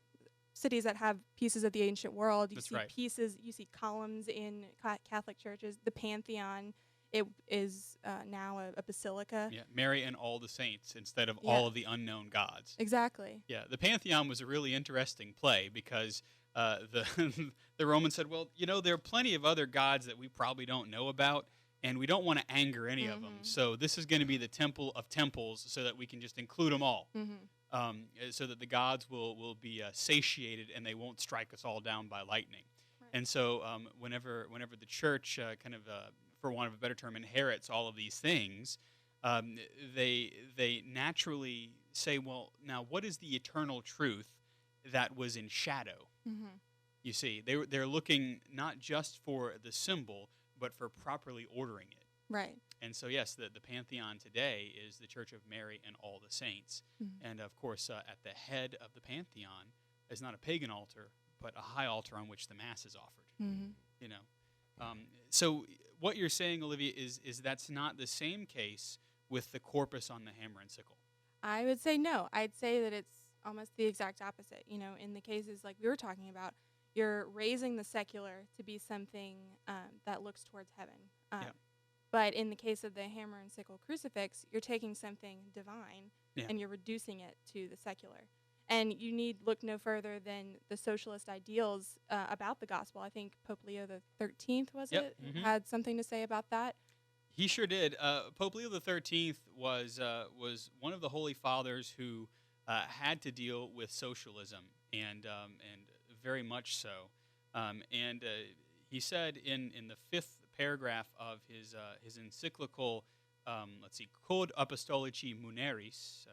cities that have pieces of the ancient world. You see pieces. You see columns in Catholic churches. The Pantheon. It is now a basilica. Yeah, Mary and all the saints instead of all of the unknown gods. Exactly. Yeah, the Pantheon was a really interesting play because the Romans said, well, you know, there are plenty of other gods that we probably don't know about, and we don't want to anger any of them. So this is going to be the temple of temples so that we can just include them all, so that the gods will be satiated and they won't strike us all down by lightning. Right. And so whenever the church kind of for want of a better term, inherits all of these things, they naturally say, well, now what is the eternal truth that was in shadow? You see, they're looking not just for the symbol, but for properly ordering it. Right. And so, yes, the Pantheon today is the Church of Mary and all the saints. And, of course, at the head of the Pantheon is not a pagan altar, but a high altar on which the Mass is offered. You know, so what you're saying, Olivia, is that's not the same case with the corpus on the hammer and sickle. I would say no. I'd say that it's almost the exact opposite. You know, in the cases like we were talking about, you're raising the secular to be something that looks towards heaven. But in the case of the hammer and sickle crucifix, you're taking something divine and you're reducing it to the secular. And you need look no further than the socialist ideals about the gospel. I think Pope Leo the 13th had something to say about that. He sure did. Pope Leo the 13th was one of the Holy Fathers who had to deal with socialism, and very much so. He said in the fifth paragraph of his encyclical, Cod Apostolici Muneris,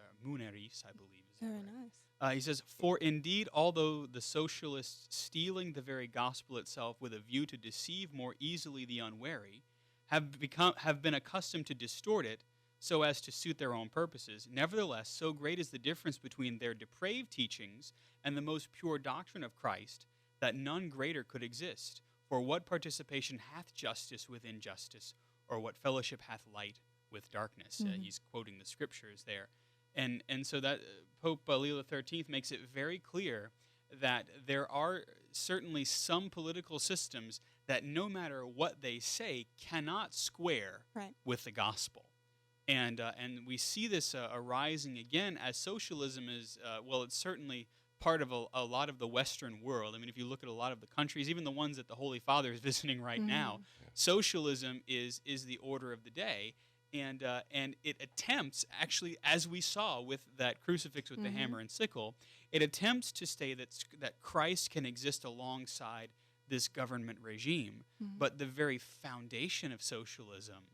I believe. Very nice. He says, "For indeed, although the socialists, stealing the very gospel itself with a view to deceive more easily the unwary, have been accustomed to distort it so as to suit their own purposes, nevertheless, so great is the difference between their depraved teachings and the most pure doctrine of Christ, that none greater could exist. For what participation hath justice with injustice, or what fellowship hath light with darkness?" He's quoting the scriptures there. And so that Pope Leo XIII makes it very clear that there are certainly some political systems that no matter what they say cannot square with the gospel. And we see this arising again as socialism is, it's certainly part of a lot of the Western world. I mean, if you look at a lot of the countries, even the ones that the Holy Father is visiting right now, socialism is the order of the day. And it attempts, actually, as we saw with that crucifix with the hammer and sickle, it attempts to say that Christ can exist alongside this government regime. But the very foundation of socialism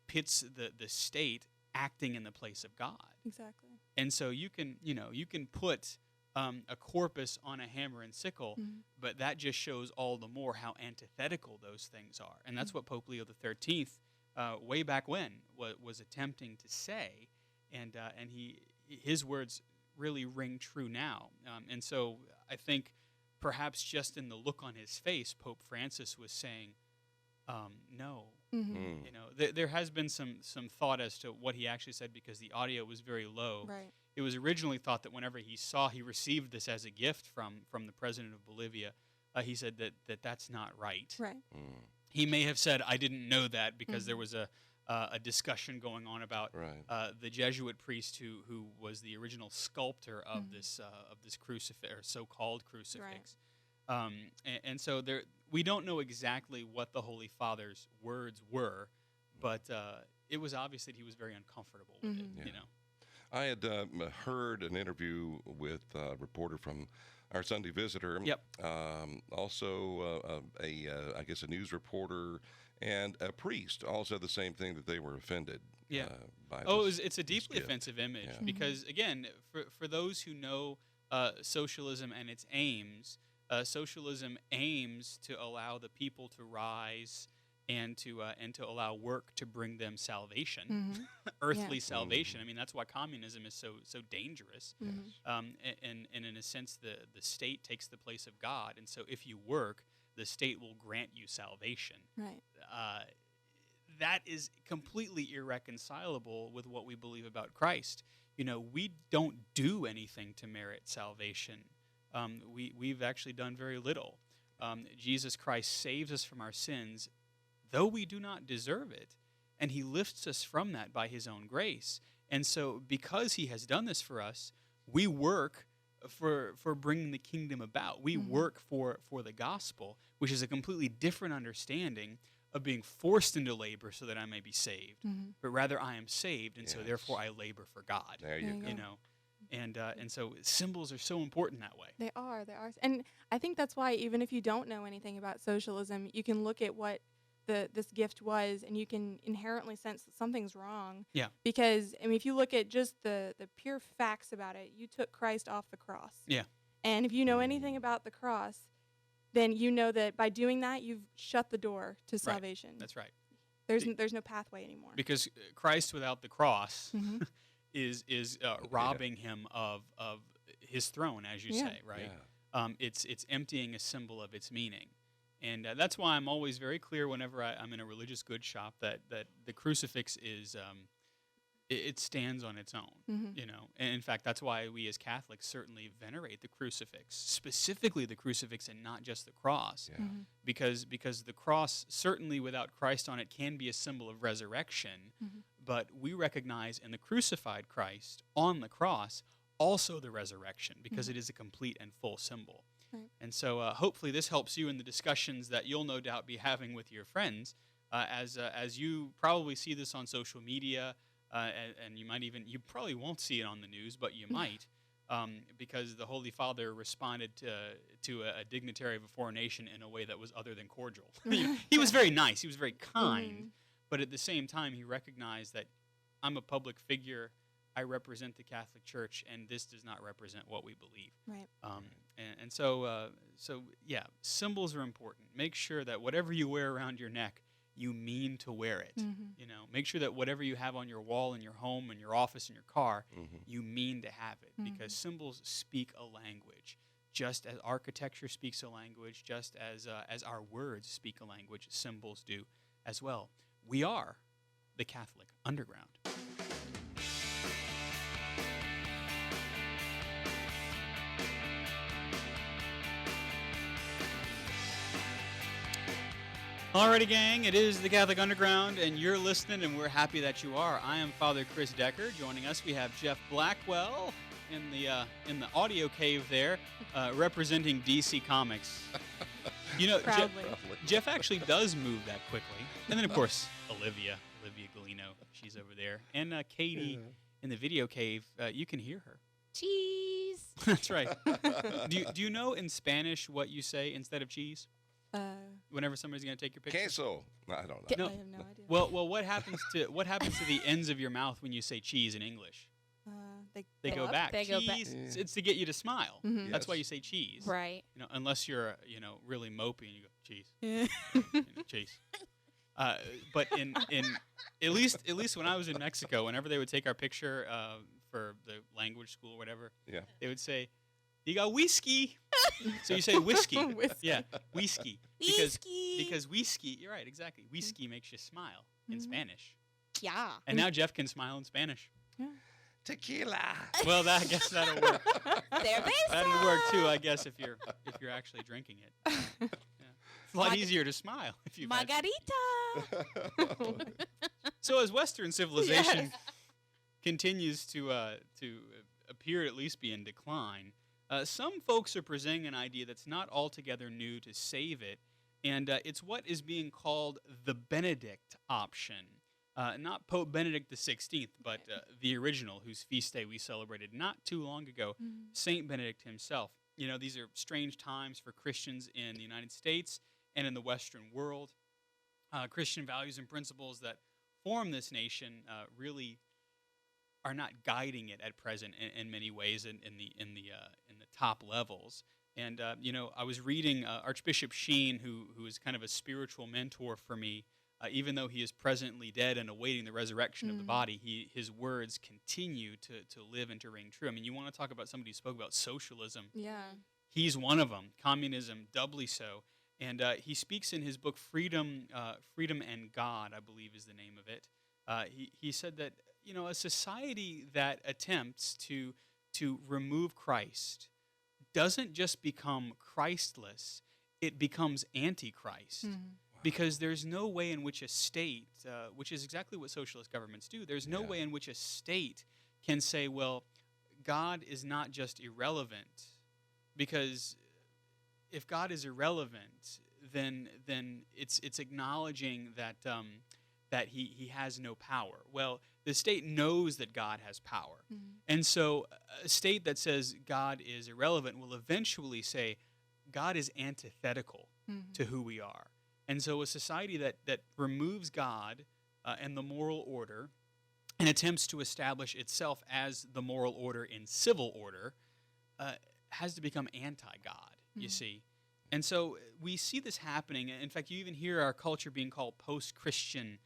pits the state acting in the place of God. Exactly. And so you can put a corpus on a hammer and sickle, but that just shows all the more how antithetical those things are. And that's what Pope Leo XIII, way back when, was attempting to say, and his words really ring true now. And so I think perhaps just in the look on his face, Pope Francis was saying, no. You know, there has been some thought as to what he actually said because the audio was very low. Right. It was originally thought that whenever he received this as a gift from the president of Bolivia, he said that's not right. Right. He may have said, "I didn't know that," because there was a discussion going on about the Jesuit priest who was the original sculptor of this crucifix, or so-called crucifix. And so we don't know exactly what the Holy Father's words were, but it was obvious that he was very uncomfortable with it. You know. I had heard an interview with a reporter from our Sunday Visitor. Yep. Also, I guess a news reporter and a priest all said the same thing, that they were offended. Yeah. By it's a deeply offensive image because, again, for those who know socialism and its aims, socialism aims to allow the people to rise and to allow work to bring them salvation, earthly salvation. I mean, that's why communism is so dangerous. And in a sense, the state takes the place of God, and so if you work, the state will grant you salvation. Right. That is completely irreconcilable with what we believe about Christ. You know, we don't do anything to merit salvation. We've actually done very little. Jesus Christ saves us from our sins, though we do not deserve it, and he lifts us from that by his own grace. And so because he has done this for us, we work for bringing the kingdom about. We work for the gospel, which is a completely different understanding of being forced into labor so that I may be saved, but rather I am saved, and so therefore I labor for God. There you go. You know, and so symbols are so important that way. They are, and I think that's why even if you don't know anything about socialism, you can look at what this gift was, and you can inherently sense that something's wrong. Yeah. Because I mean, if you look at just the pure facts about it, you took Christ off the cross. Yeah. And if you know anything about the cross, then you know that by doing that, you've shut the door to salvation. That's right. There's no pathway anymore. Because Christ without the cross is robbing him of his throne, as you say, right? Yeah. It's emptying a symbol of its meaning. And that's why I'm always very clear whenever I'm in a religious goods shop that the crucifix it stands on its own, you know. And in fact, that's why we as Catholics certainly venerate the crucifix, specifically the crucifix and not just the cross, because the cross, certainly without Christ on it, can be a symbol of resurrection, but we recognize in the crucified Christ on the cross also the resurrection, because it is a complete and full symbol. Right. And so hopefully this helps you in the discussions that you'll no doubt be having with your friends, as you probably see this on social media. And you probably won't see it on the news, but you might, because the Holy Father responded to a dignitary of a foreign nation in a way that was other than cordial. He was very nice, he was very kind, but at the same time, he recognized that I'm a public figure, I represent the Catholic Church, and this does not represent what we believe. Right. So yeah, symbols are important. Make sure that whatever you wear around your neck, you mean to wear it. You know, make sure that whatever you have on your wall in your home, in your office, in your car, you mean to have it, because symbols speak a language. Just as architecture speaks a language, just as our words speak a language, symbols do as well. We are the Catholic Underground. Alrighty, gang, it is the Catholic Underground, and you're listening, and we're happy that you are. I am Father Chris Decker. Joining us, we have Jeff Blackwell in the audio cave there, representing DC Comics. You know, Jeff actually does move that quickly. And then, of course, Olivia Galino, she's over there. And Katie in the video cave, you can hear her. Cheese. That's right. Do you know in Spanish what you say instead of cheese? Whenever somebody's going to take your picture? Queso. No, I don't know. I have no idea. Well, what happens to the ends of your mouth when you say cheese in English? They go back. They go back. Cheese. It's to get you to smile. That's why you say cheese. Right. You know, unless you're really mopey and you go cheese. Yeah. Cheese. But in at least when I was in Mexico, whenever they would take our picture for the language school or whatever, they would say, "Diga whiskey." So you say whiskey. Yeah, whiskey. Because whiskey, you're right, exactly. Whiskey makes you smile in Spanish. Yeah. And now Jeff can smile in Spanish. Yeah. Tequila. Well, I guess that'll work. Cerveza. That'll work too, I guess, if you're actually drinking it. Yeah. It's a lot easier to smile if you Margarita. So as Western civilization continues to appear to at least be in decline, some folks are presenting an idea that's not altogether new to save it, and it's what is being called the Benedict option. Not Pope Benedict XVI, but the original, whose feast day we celebrated not too long ago, Saint Benedict himself. You know, these are strange times for Christians in the United States and in the Western world. Christian values and principles that form this nation really are not guiding it at present in many ways in the top levels. And you know, I was reading Archbishop Sheen, who is kind of a spiritual mentor for me. Even though he is presently dead and awaiting the resurrection of the body, his words continue to live and to ring true. I mean, you want to talk about somebody who spoke about socialism? Yeah, he's one of them. Communism, doubly so. And he speaks in his book Freedom and God, I believe is the name of it. He said that, you know, a society that attempts to remove Christ doesn't just become Christless, it becomes antichrist. Because there's no way in which a state, which is exactly what socialist governments do, there's no way in which a state can say, well, God is not just irrelevant. Because if God is irrelevant, then it's acknowledging that he has no power. Well, the state knows that God has power. And so a state that says God is irrelevant will eventually say God is antithetical to who we are. And so a society that removes God and the moral order and attempts to establish itself as the moral order in civil order has to become anti-God, you see. And so we see this happening. In fact, you even hear our culture being called post-Christian,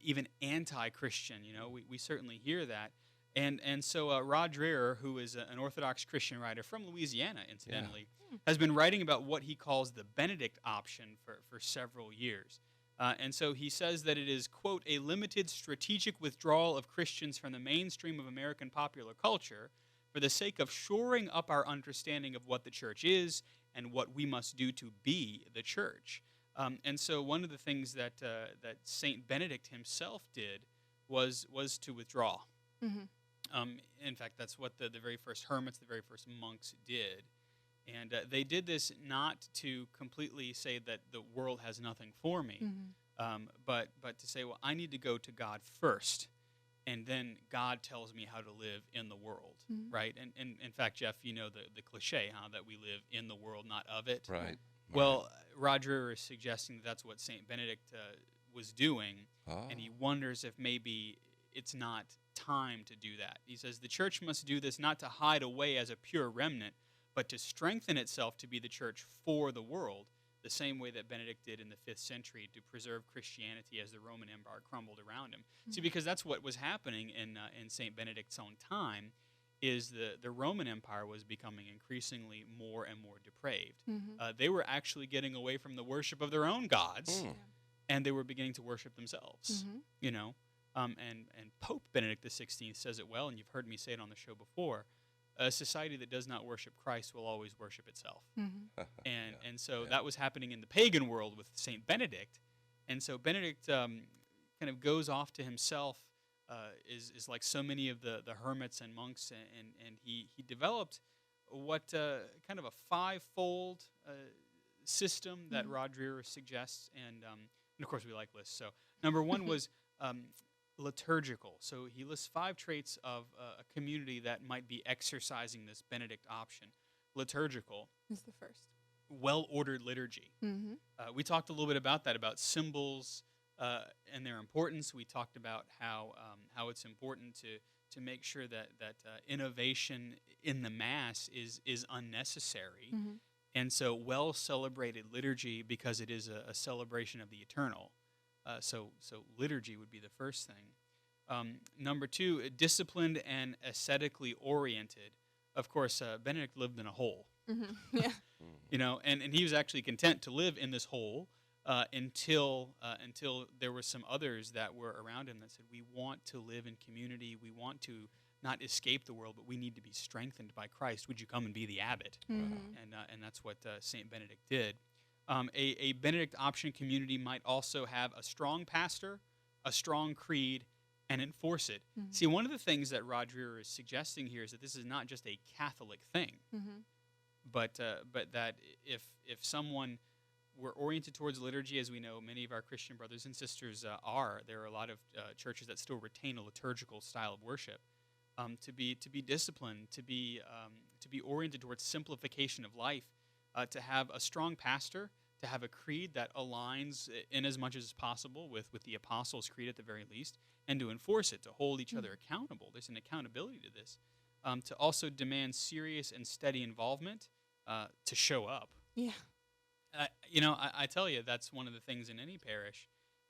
even anti-Christian. You know, we certainly hear that. And so Rod Dreher, who is an Orthodox Christian writer from Louisiana, incidentally, has been writing about what he calls the Benedict option for several years. And so he says that it is, quote, a limited strategic withdrawal of Christians from the mainstream of American popular culture for the sake of shoring up our understanding of what the church is and what we must do to be the church. And so one of the things that that Saint Benedict himself did was to withdraw. In fact, that's what the very first hermits, the very first monks did. And they did this not to completely say that the world has nothing for me, but to say, well, I need to go to God first, and then God tells me how to live in the world, right? And in fact, Jeff, you know the cliche, that we live in the world, not of it. Right. Well, Roger is suggesting that that's what St. Benedict was doing, and he wonders if maybe it's not time to do that. He says the church must do this not to hide away as a pure remnant, but to strengthen itself to be the church for the world, the same way that Benedict did in the 5th century to preserve Christianity as the Roman Empire crumbled around him. See, because that's what was happening in St. Benedict's own time, is the Roman Empire was becoming increasingly more and more depraved. They were actually getting away from the worship of their own gods, and they were beginning to worship themselves, you know. And Pope Benedict XVI says it well, and you've heard me say it on the show before. A society that does not worship Christ will always worship itself. And so that was happening in the pagan world with St. Benedict. And so Benedict kind of goes off to himself, is like so many of the hermits and monks, and he developed what kind of a five-fold system that Roger suggests. And of course, we like lists. So number one was liturgical. So he lists 5 traits of a community that might be exercising this Benedict option. Liturgical is the first. Well-ordered liturgy. We talked a little bit about that, about symbols and their importance. We talked about how it's important to make sure that innovation in the Mass is unnecessary. And so well-celebrated liturgy, because it is a celebration of the eternal. So liturgy would be the first thing. Number 2, disciplined and ascetically oriented. Of course, Benedict lived in a hole. Yeah. You know, and he was actually content to live in this hole until there were some others that were around him that said, we want to live in community. We want to not escape the world, but we need to be strengthened by Christ. Would you come and be the abbot? And that's what St. Benedict did. A Benedict option community might also have a strong pastor, a strong creed, and enforce it. See, one of the things that Roger is suggesting here is that this is not just a Catholic thing, but that if someone were oriented towards liturgy, as we know many of our Christian brothers and sisters are, there are a lot of churches that still retain a liturgical style of worship. To be disciplined, to be oriented towards simplification of life, to have a strong pastor, to have a creed that aligns in as much as possible with the Apostles' Creed at the very least, and to enforce it, to hold each other accountable. There's an accountability to this. To also demand serious and steady involvement, to show up. Yeah. You know, I tell you, that's one of the things in any parish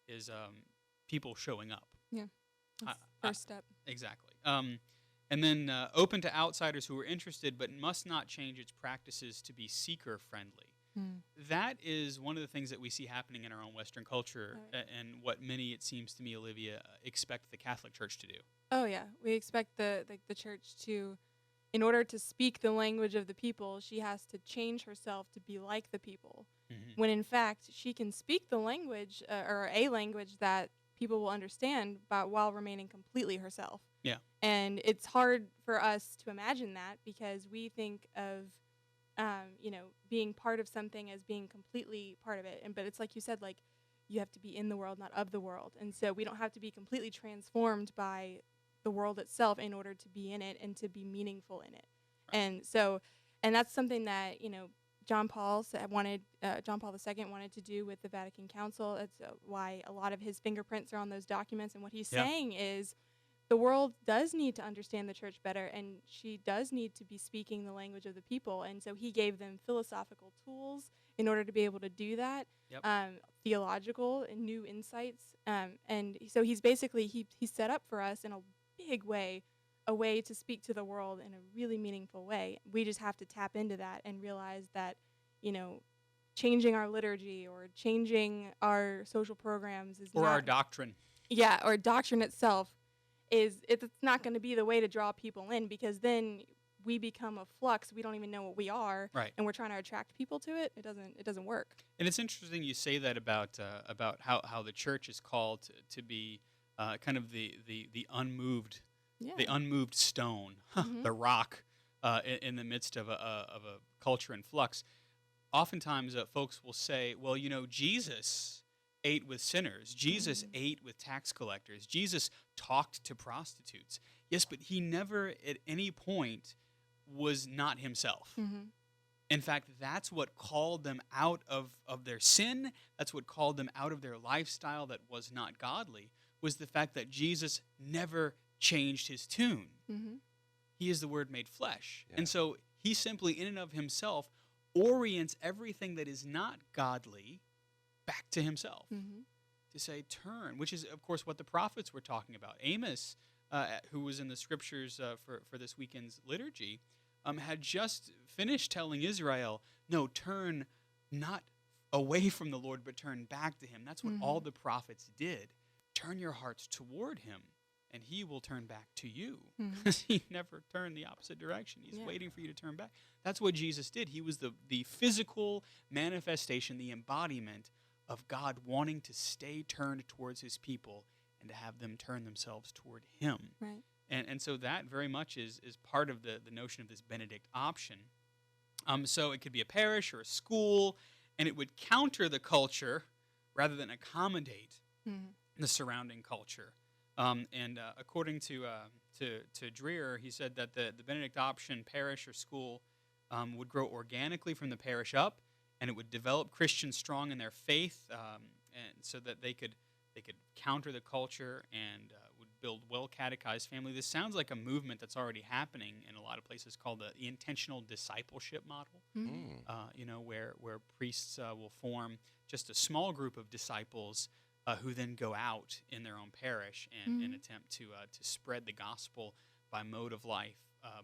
is people showing up. Yeah. That's first step. Exactly. And then open to outsiders who are interested but must not change its practices to be seeker-friendly. That is one of the things that we see happening in our own Western culture, and what many, it seems to me, Olivia, expect the Catholic Church to do. Oh, yeah. We expect the Church to, in order to speak the language of the people, she has to change herself to be like the people. When, in fact, she can speak the language, or a language that people will understand, but while remaining completely herself. Yeah. And it's hard for us to imagine that, because we think of, being part of something as being completely part of it. But it's like you said, like, you have to be in the world, not of the world. And so we don't have to be completely transformed by the world itself in order to be in it and to be meaningful in it. Right. And that's something that, John Paul II wanted to do with the Vatican Council. That's why a lot of his fingerprints are on those documents. And what he's saying is, the world does need to understand the church better, and she does need to be speaking the language of the people. And so he gave them philosophical tools in order to be able to do that, theological and new insights. And so he's basically, he set up for us in a big way, a way to speak to the world in a really meaningful way. We just have to tap into that and realize that, changing our liturgy or changing our social programs is Or not, our doctrine. Yeah, or doctrine itself it's not going to be the way to draw people in, because then we become a flux. We don't even know what we are, Right. and we're trying to attract people to it. It doesn't work. And it's interesting you say that about how the church is called to be kind of the unmoved, Yeah. the unmoved stone, Mhm. the rock in the midst of a culture in flux. Oftentimes, folks will say, "Well, Jesus ate with sinners. Jesus ate with tax collectors. Jesus talked to prostitutes." Yes, but he never at any point was not himself. Mm-hmm. In fact, that's what called them out of their sin. That's what called them out of their lifestyle that was not godly, was the fact that Jesus never changed his tune. Mm-hmm. He is the Word made flesh. Yeah. And so he simply, in and of himself, orients everything that is not godly back to himself. Mm-hmm. To say, turn, which is, of course, what the prophets were talking about. Amos, who was in the scriptures for this weekend's liturgy, had just finished telling Israel, no, turn not away from the Lord, but turn back to him. That's what all the prophets did. Turn your hearts toward him, and he will turn back to you. Because he never turned the opposite direction. He's waiting for you to turn back. That's what Jesus did. He was the physical manifestation, the embodiment of God wanting to stay turned towards his people and to have them turn themselves toward him. Right. And so that very much is part of the notion of this Benedict option. So it could be a parish or a school, and it would counter the culture rather than accommodate the surrounding culture. And according to Dreher, he said that the Benedict option parish or school would grow organically from the parish up, and it would develop Christians strong in their faith, and so that they could counter the culture and would build well-catechized family. This sounds like a movement that's already happening in a lot of places called the intentional discipleship model. Where priests will form just a small group of disciples who then go out in their own parish and attempt to spread the gospel by mode of life,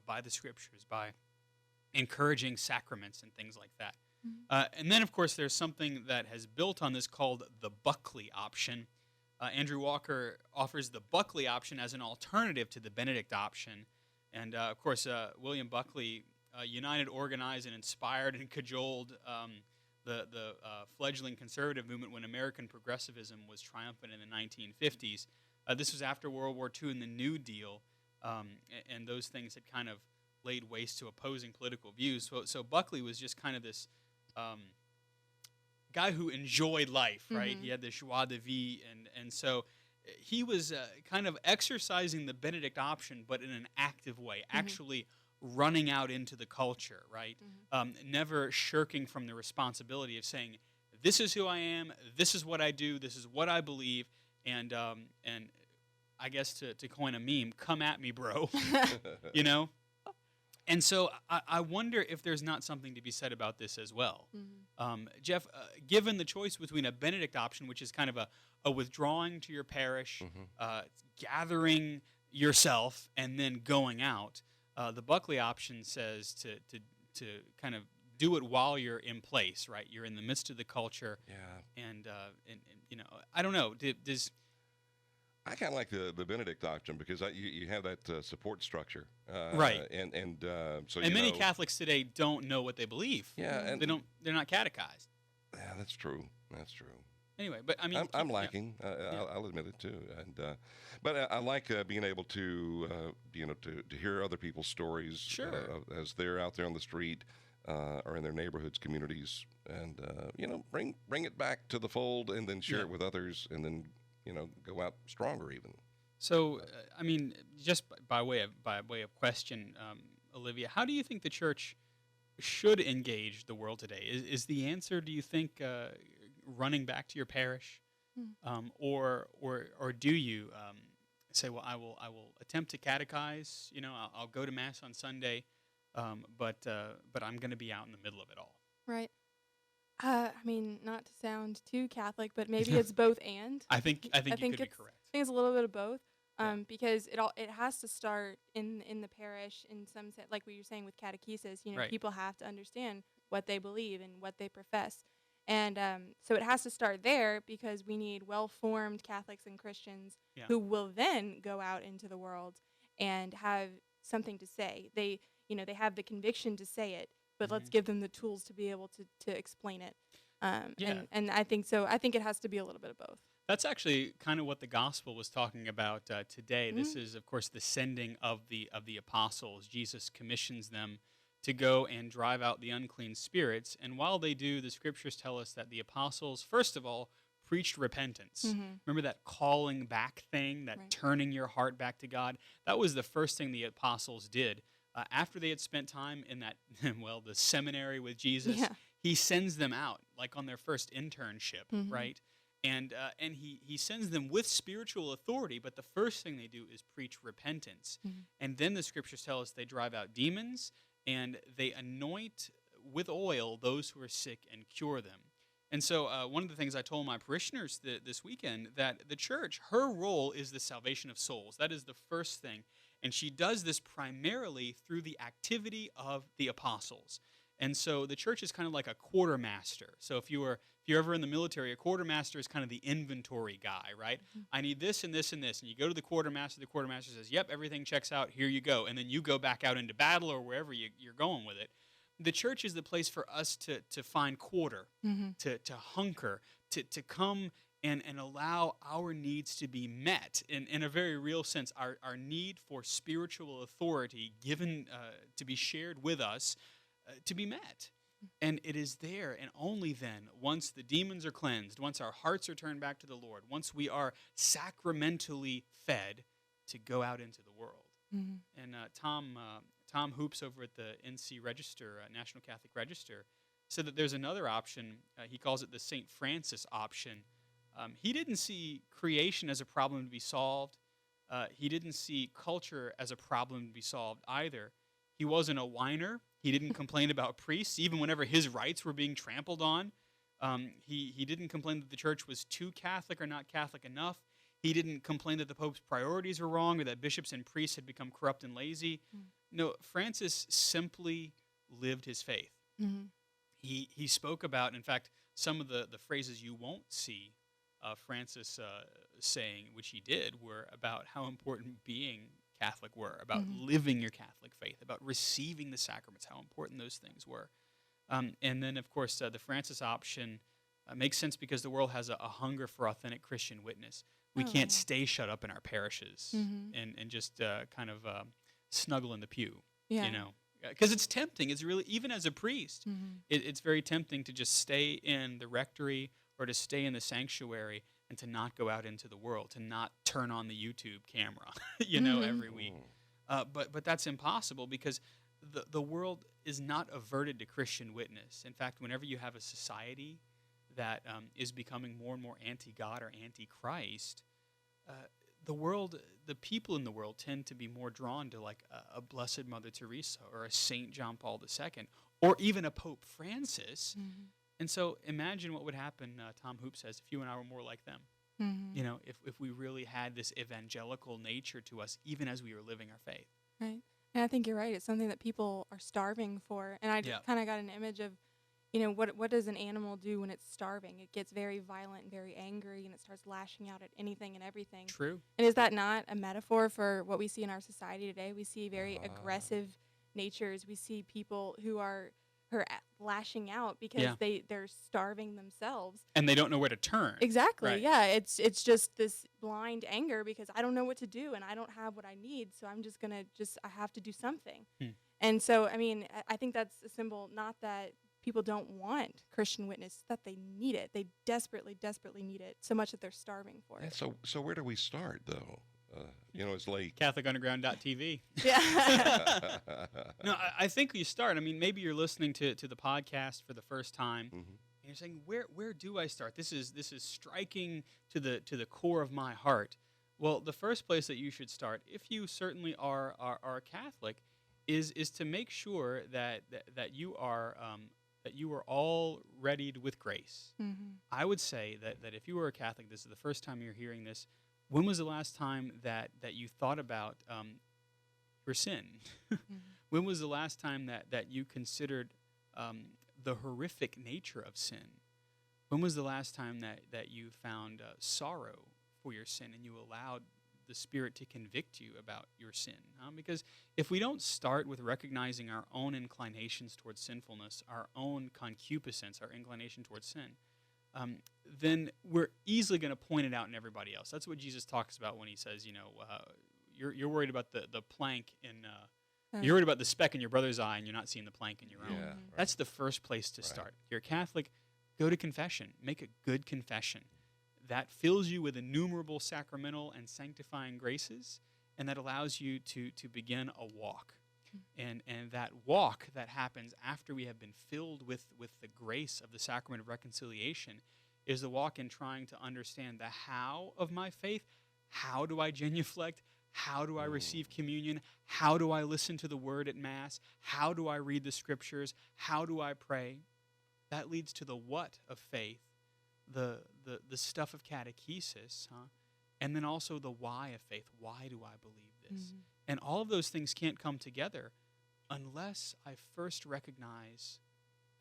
by the scriptures, by encouraging sacraments and things like that. And then, of course, there's something that has built on this called the Buckley option. Andrew Walker offers the Buckley option as an alternative to the Benedict option. And, of course, William Buckley united, organized, and inspired and cajoled the fledgling conservative movement when American progressivism was triumphant in the 1950s. This was after World War II and the New Deal, and those things had kind of laid waste to opposing political views. So Buckley was just kind of this guy who enjoyed life, right? He had the joie de vivre, and so he was kind of exercising the Benedict option, but in an active way, actually running out into the culture, right? Never shirking from the responsibility of saying, this is who I am, this is what I do, this is what I believe, and I guess to coin a meme, come at me, bro, And so I wonder if there's not something to be said about this as well. Jeff, given the choice between a Benedict option, which is kind of a withdrawing to your parish, gathering yourself, and then going out, the Buckley option says to kind of do it while you're in place, right? You're in the midst of the culture. Yeah. And I don't know. Does I kind of like the Benedict doctrine because you have that support structure, right? And so and many Catholics today don't know what they believe. Yeah, and they're not catechized. Yeah, that's true. That's true. Anyway, but I mean, I'm lacking. I'll admit it too. And but I like being able to to hear other people's stories. Sure. As they're out there on the street or in their neighborhoods, communities, and bring it back to the fold, and then share it with others, and then go out stronger even. So, I mean, just by way of question, Olivia, how do you think the church should engage the world today? Is the answer, do you think, running back to your parish, or do you say, well, I will attempt to catechize. I'll go to mass on Sunday, but I'm going to be out in the middle of it all. Right. I mean, not to sound too Catholic, but maybe it's both and. I think you could be correct. I think it's a little bit of both, because it has to start in the parish in some sense, like what you're saying with catechesis. Right. People have to understand what they believe and what they profess, And so it has to start there because we need well-formed Catholics and Christians Yeah. who will then go out into the world and have something to say. They have the conviction to say it, but let's give them the tools to be able to explain it. Yeah. And I think so. I think it has to be a little bit of both. That's actually kind of what the gospel was talking about today. This is, of course, the sending of the apostles. Jesus commissions them to go and drive out the unclean spirits. And while they do, the scriptures tell us that the apostles, first of all, preached repentance. Remember that calling back thing, that turning your heart back to God? That was the first thing the apostles did. After they had spent time in that, the seminary with Jesus, he sends them out, like on their first internship, right? And he sends them with spiritual authority, but the first thing they do is preach repentance. And then the scriptures tell us they drive out demons, and they anoint with oil those who are sick and cure them. And so one of the things I told my parishioners this weekend, that the church, her role is the salvation of souls. That is the first thing. And she does this primarily through the activity of the apostles. And so the church is kind of like a quartermaster. So if you're ever in the military, a quartermaster is kind of the inventory guy, right? I need this and this and this. And you go to the quartermaster says, yep, everything checks out, here you go. And then you go back out into battle or wherever you're going with it. The church is the place for us to find quarter, to hunker, to come and allow our needs to be met in a very real sense, our need for spiritual authority given to be shared with us to be met. And it is there and only then, once the demons are cleansed, once our hearts are turned back to the Lord, once we are sacramentally fed, to go out into the world. And Tom Hoops over at the NC Register, National Catholic Register, said that there's another option. He calls it the St. Francis option. He didn't see creation as a problem to be solved. He didn't see culture as a problem to be solved either. He wasn't a whiner. He didn't complain about priests, even whenever his rights were being trampled on. He didn't complain that the church was too Catholic or not Catholic enough. He didn't complain that the Pope's priorities were wrong or that bishops and priests had become corrupt and lazy. No, Francis simply lived his faith. He spoke about, in fact, some of the phrases you won't see Francis saying, which he did, were about how important being Catholic were, about living your Catholic faith, about receiving the sacraments, how important those things were. And then, of course, the Francis option makes sense because the world has a hunger for authentic Christian witness. We can't stay shut up in our parishes and just kind of snuggle in the pew, you know. Because it's tempting. It's really, even as a priest, it's very tempting to just stay in the rectory or to stay in the sanctuary and to not go out into the world, to not turn on the YouTube camera, every week. But that's impossible because the world is not averted to Christian witness. In fact, whenever you have a society that is becoming more and more anti-God or anti-Christ, the people in the world tend to be more drawn to like a Blessed Mother Teresa or a Saint John Paul II or even a Pope Francis. And so imagine what would happen, Tom Hoop says, if you and I were more like them. If we really had this evangelical nature to us, even as we were living our faith. Right. And I think you're right. It's something that people are starving for. And I kind of got an image of, what does an animal do when it's starving? It gets very violent and very angry, and it starts lashing out at anything and everything. True. And is that not a metaphor for what we see in our society today? We see very aggressive natures. We see people who are lashing out because they're starving themselves. And they don't know where to turn. Exactly. Right. Yeah. It's just this blind anger because I don't know what to do and I don't have what I need. So I'm just going to I have to do something. And so, I think that's a symbol, not that people don't want Christian witness, that they need it. They desperately, desperately need it so much that they're starving for it. So where do we start, though? It's like CatholicUnderground.tv. Yeah. No, I think you start. Maybe you're listening to the podcast for the first time, and you're saying, "Where do I start? This is striking to the core of my heart." Well, the first place that you should start, if you certainly are a Catholic, is to make sure that you are all readied with grace. I would say that if you were a Catholic, this is the first time you're hearing this. When was the last time that you thought about your sin? When was the last time that you considered the horrific nature of sin? When was the last time that you found sorrow for your sin and you allowed the Spirit to convict you about your sin? Because if we don't start with recognizing our own inclinations towards sinfulness, our own concupiscence, our inclination towards sin, then we're easily going to point it out in everybody else. That's what Jesus talks about when he says, you're worried about the plank in, you're worried about the speck in your brother's eye and you're not seeing the plank in your own. Yeah, That's the first place to start. You're a Catholic, go to confession. Make a good confession. That fills you with innumerable sacramental and sanctifying graces, and that allows you to begin a walk. And that walk that happens after we have been filled with the grace of the sacrament of reconciliation is the walk in trying to understand the how of my faith. How do I genuflect? How do I receive communion? How do I listen to the word at Mass? How do I read the scriptures? How do I pray? That leads to the what of faith, the stuff of catechesis, and then also the why of faith. Why do I believe this? And all of those things can't come together unless I first recognize,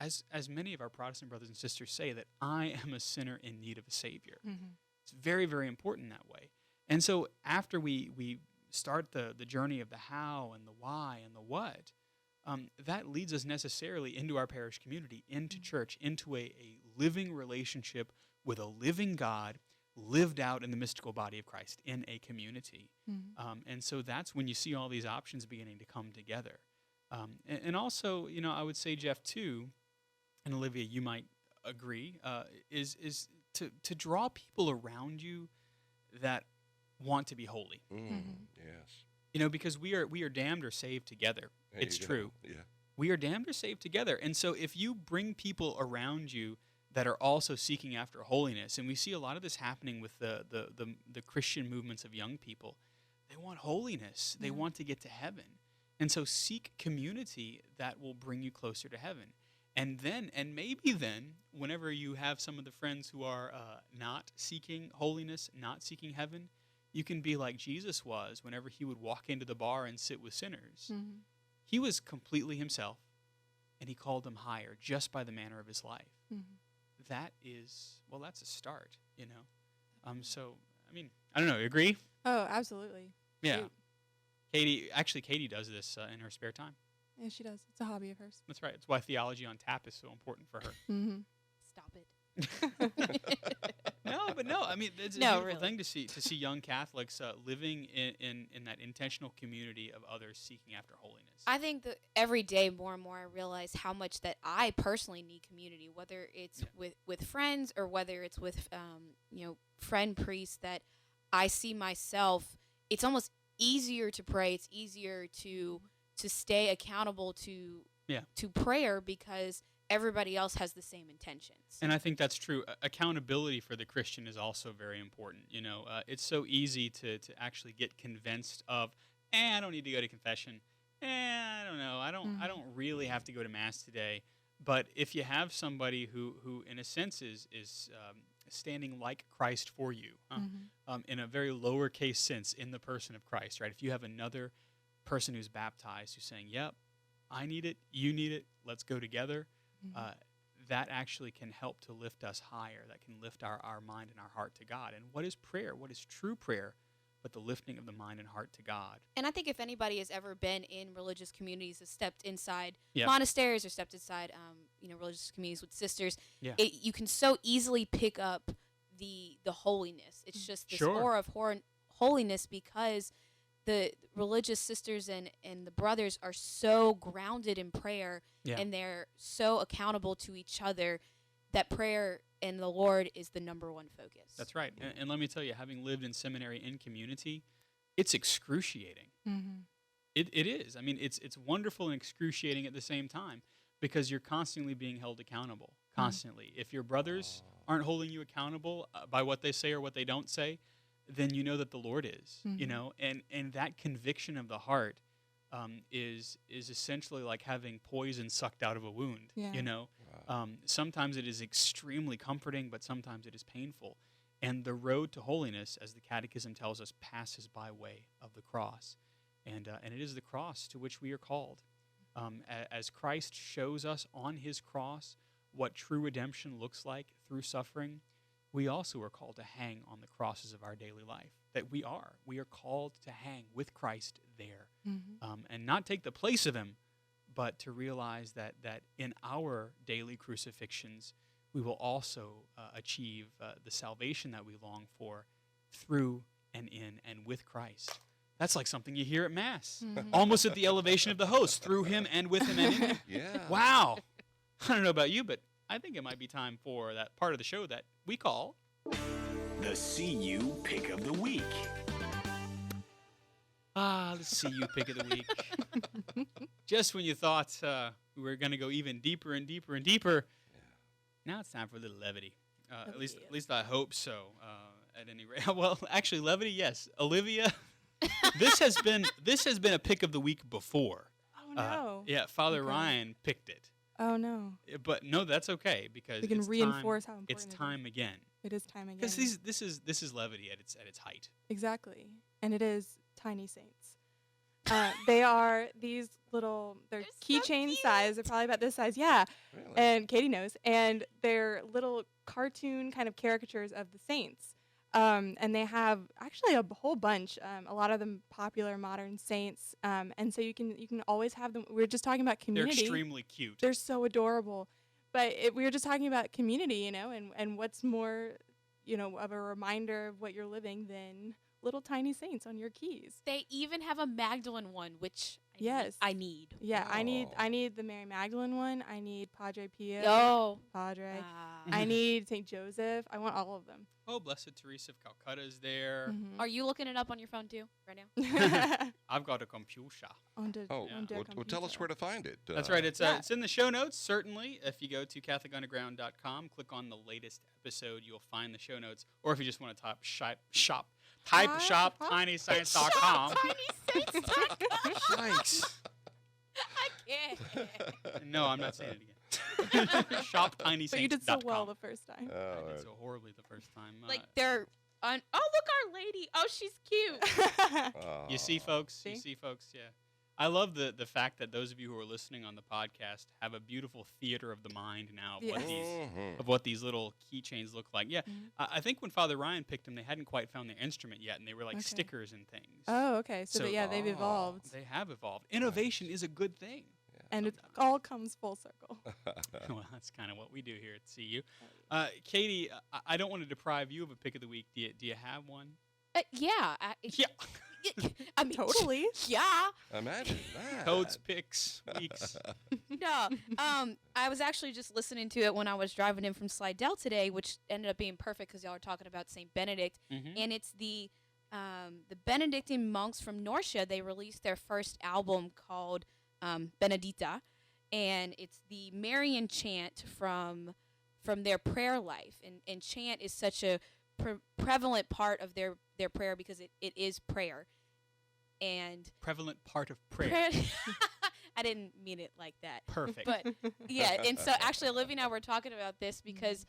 as many of our Protestant brothers and sisters say, that I am a sinner in need of a Savior. It's very, very important that way. And so after we start the journey of the how and the why and the what, that leads us necessarily into our parish community, into church, into a living relationship with a living God lived out in the mystical body of Christ in a community. And so that's when you see all these options beginning to come together. And also, I would say, Jeff, too, and Olivia, you might agree, is to draw people around you that want to be holy. Yes. Because we are damned or saved together. There It's you go. true. Yeah. We are damned or saved together. And so if you bring people around you that are also seeking after holiness, and we see a lot of this happening with the Christian movements of young people, they want holiness. They want to get to heaven. And so seek community that will bring you closer to heaven. And maybe then, whenever you have some of the friends who are not seeking holiness, not seeking heaven, you can be like Jesus was whenever he would walk into the bar and sit with sinners. He was completely himself, and he called them higher just by the manner of his life. That's a start, So, I don't know, you agree? Oh, absolutely. Yeah. Katie does this in her spare time. Yeah, she does. It's a hobby of hers. That's right. It's why theology on tap is so important for her. Stop it. No. It's a beautiful thing to see young Catholics living in that intentional community of others seeking after holiness. I think that every day more and more I realize how much that I personally need community, whether it's with friends or whether it's with friend priests that I see myself. It's almost easier to pray. It's easier to stay accountable to prayer because everybody else has the same intentions. And I think that's true. Accountability for the Christian is also very important. It's so easy to actually get convinced of, I don't need to go to confession. I don't know. I don't really have to go to Mass today. But if you have somebody who in a sense is standing like Christ for you, in a very lowercase sense, in the person of Christ, right? If you have another person who's baptized who's saying, yep, I need it, you need it, let's go together, that actually can help to lift us higher. That can lift our mind and our heart to God. And what is prayer? What is true prayer but the lifting of the mind and heart to God? And I think if anybody has ever been in religious communities, has stepped inside monasteries or stepped inside religious communities with sisters, you can so easily pick up the holiness. It's just this aura of holiness because the religious sisters and the brothers are so grounded in prayer and they're so accountable to each other that prayer and the Lord is the number one focus. That's right. And let me tell you, having lived in seminary in community, it's excruciating. It is. It's wonderful and excruciating at the same time because you're constantly being held accountable, constantly. If your brothers aren't holding you accountable by what they say or what they don't say, then you know that the Lord is, and that conviction of the heart is essentially like having poison sucked out of a wound, Sometimes it is extremely comforting, but sometimes it is painful. And the road to holiness, as the Catechism tells us, passes by way of the cross. And it is the cross to which we are called. As Christ shows us on his cross what true redemption looks like through suffering, we also are called to hang on the crosses of our daily life. That we are called to hang with Christ there, and not take the place of him, but to realize that in our daily crucifixions, we will also achieve the salvation that we long for through and in and with Christ. That's like something you hear at Mass, almost at the elevation of the host, through him and with him and in him. Yeah. Wow. I don't know about you, but I think it might be time for that part of the show that we call the CU Pick of the Week. The CU Pick of the Week. Just when you thought we were going to go even deeper and deeper and deeper, now it's time for a little levity. At least I hope so. At any rate, well, actually, levity, yes. Olivia, this has been a Pick of the Week before. Oh no. Yeah, Father Ryan picked it. Oh no. But no, that's okay because we can reinforce how important it's time again. It is time again. Because this is levity at its height. Exactly, and it is tiny saints. They are these little. They're keychain size. They're probably about this size. Yeah, Really? and Katie knows. And they're little cartoon kind of caricatures of the saints. And they have actually a whole bunch. A lot of them popular modern saints. And so you can always have them. We were just talking about community. They're extremely cute. They're so adorable. But we were just talking about community, and what's more, of a reminder of what you're living than little tiny saints on your keys. They even have a Magdalene one, which I need. Yeah, I need the Mary Magdalene one. I need Padre Pio. Oh. Padre. I need St. Joseph. I want all of them. Oh, Blessed Teresa of Calcutta is there. Mm-hmm. Are you looking it up on your phone too, right now? I've got a computer. Well, tell us where to find it. That's right. It's in the show notes, certainly. If you go to CatholicUnderground.com, click on the latest episode, you'll find the show notes. Or if you just want to type shop tinysaints.com. tinysaints.com. Yikes. I can't. No, I'm not saying it again. Shop tinysaints.com. But you did so well the first time. I did so horribly the first time. Like they're on. Oh, look, Our Lady. Oh, she's cute. You see, folks. Yeah. I love the fact that those of you who are listening on the podcast have a beautiful theater of the mind now of what these little keychains look like. Yeah, I think when Father Ryan picked them, they hadn't quite found their instrument yet, and they were like stickers and things. Oh, okay. So they've evolved. They have evolved. Innovation is a good thing. And it all comes full circle. Well, that's kind of what we do here at CU. Katie, I don't want to deprive you of a pick of the week. Do you have one? Yeah. I mean, totally. Yeah. Imagine that. Codes, picks, weeks. No. I was actually just listening to it when I was driving in from Slidell today, which ended up being perfect because y'all are talking about St. Benedict. Mm-hmm. And it's the Benedictine monks from Norcia. They released their first album called Benedita, and it's the Marian chant from their prayer life, and chant is such a prevalent part of their prayer because it is prayer, and prevalent part of prayer. I didn't mean it like that. Perfect. But yeah, and so actually Olivia and I were talking about this because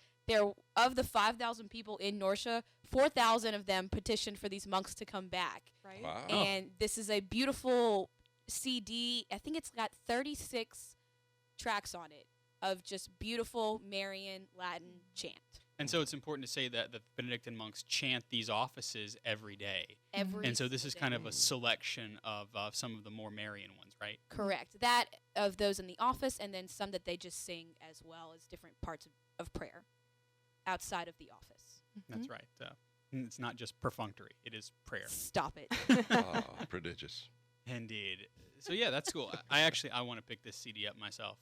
of the 5,000 people in Norcia, 4,000 of them petitioned for these monks to come back. Right. Wow. And this is a beautiful CD. I think it's got 36 tracks on it of just beautiful Marian Latin chant. And so it's important to say that the Benedictine monks chant these offices every day. And so this is kind of a selection of some of the more Marian ones, right? Correct. That of those in the office, and then some that they just sing as well as different parts of prayer outside of the office. That's right. It's not just perfunctory. It is prayer. Stop it. Prodigious. Indeed. So yeah, that's cool. I want to pick this CD up myself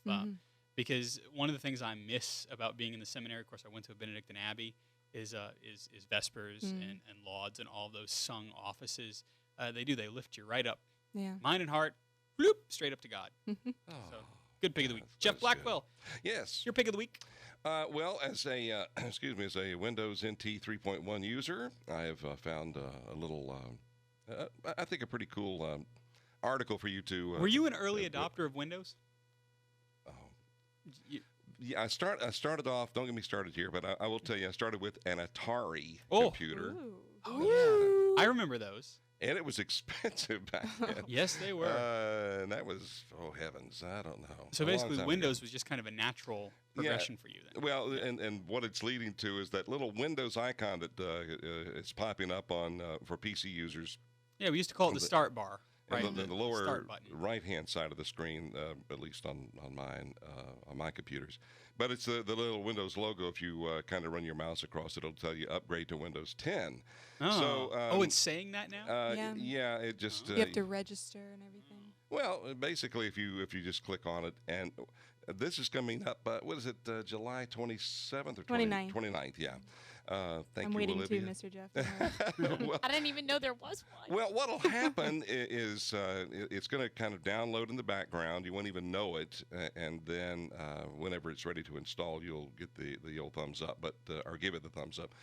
because one of the things I miss about being in the seminary, of course, I went to a Benedictine Abbey, is Vespers and Lauds and all those sung offices. They lift you right up, mind and heart, bloop, straight up to God. So good pick of the week. Jeff Blackwell. Good. Yes. Your pick of the week. Well, as a as a Windows NT 3.1 user, I have found a little, I think a pretty cool article for you to. Were you an early adopter of Windows? Oh, yeah. I started off. Don't get me started here, but I will tell you, I started with an Atari computer. Oh yeah, I remember those. and it was expensive back then. Yes, they were. And that was, oh heavens, I don't know. So basically, Windows was just kind of a natural progression for you then. Well, and what it's leading to is that little Windows icon that is popping up on for PC users. Yeah, we used to call it the start bar. Right, the lower right-hand side of the screen, at least on mine, on my computers. But it's the little Windows logo. If you kind of run your mouse across it, it'll tell you upgrade to Windows 10. Oh, so, it's saying that now? Yeah, it just... you have to register and everything. Well, basically, if you just click on it, and this is coming up, what is it, July 27th or 29th? 29th, yeah. Thank I'm you, waiting Olivia. too, Mr. Jeff. Well, I didn't even know there was one. Well, what'll happen is it's going to kind of download in the background. You won't even know it, and then whenever it's ready to install, you'll get the old thumbs up, or give it the thumbs up.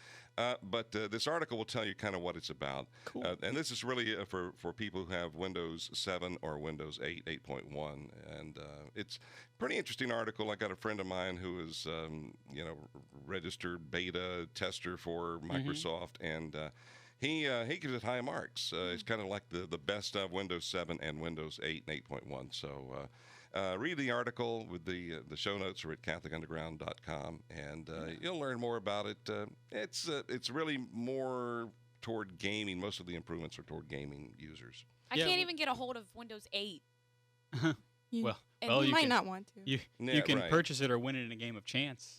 But this article will tell you kind of what it's about. Cool. And this is really for people who have Windows 7 or Windows 8, 8.1. And it's a pretty interesting article. I got a friend of mine who is, registered beta tester for Microsoft, and he gives it high marks. It's kind of like the best of Windows 7 and Windows 8 and 8.1. So read the article with the show notes are at CatholicUnderground.com, and you'll learn more about it. It's really more toward gaming. Most of the improvements are toward gaming users. I can't even get a hold of Windows 8. You you might can, not want to. You can purchase it or win it in a game of chance.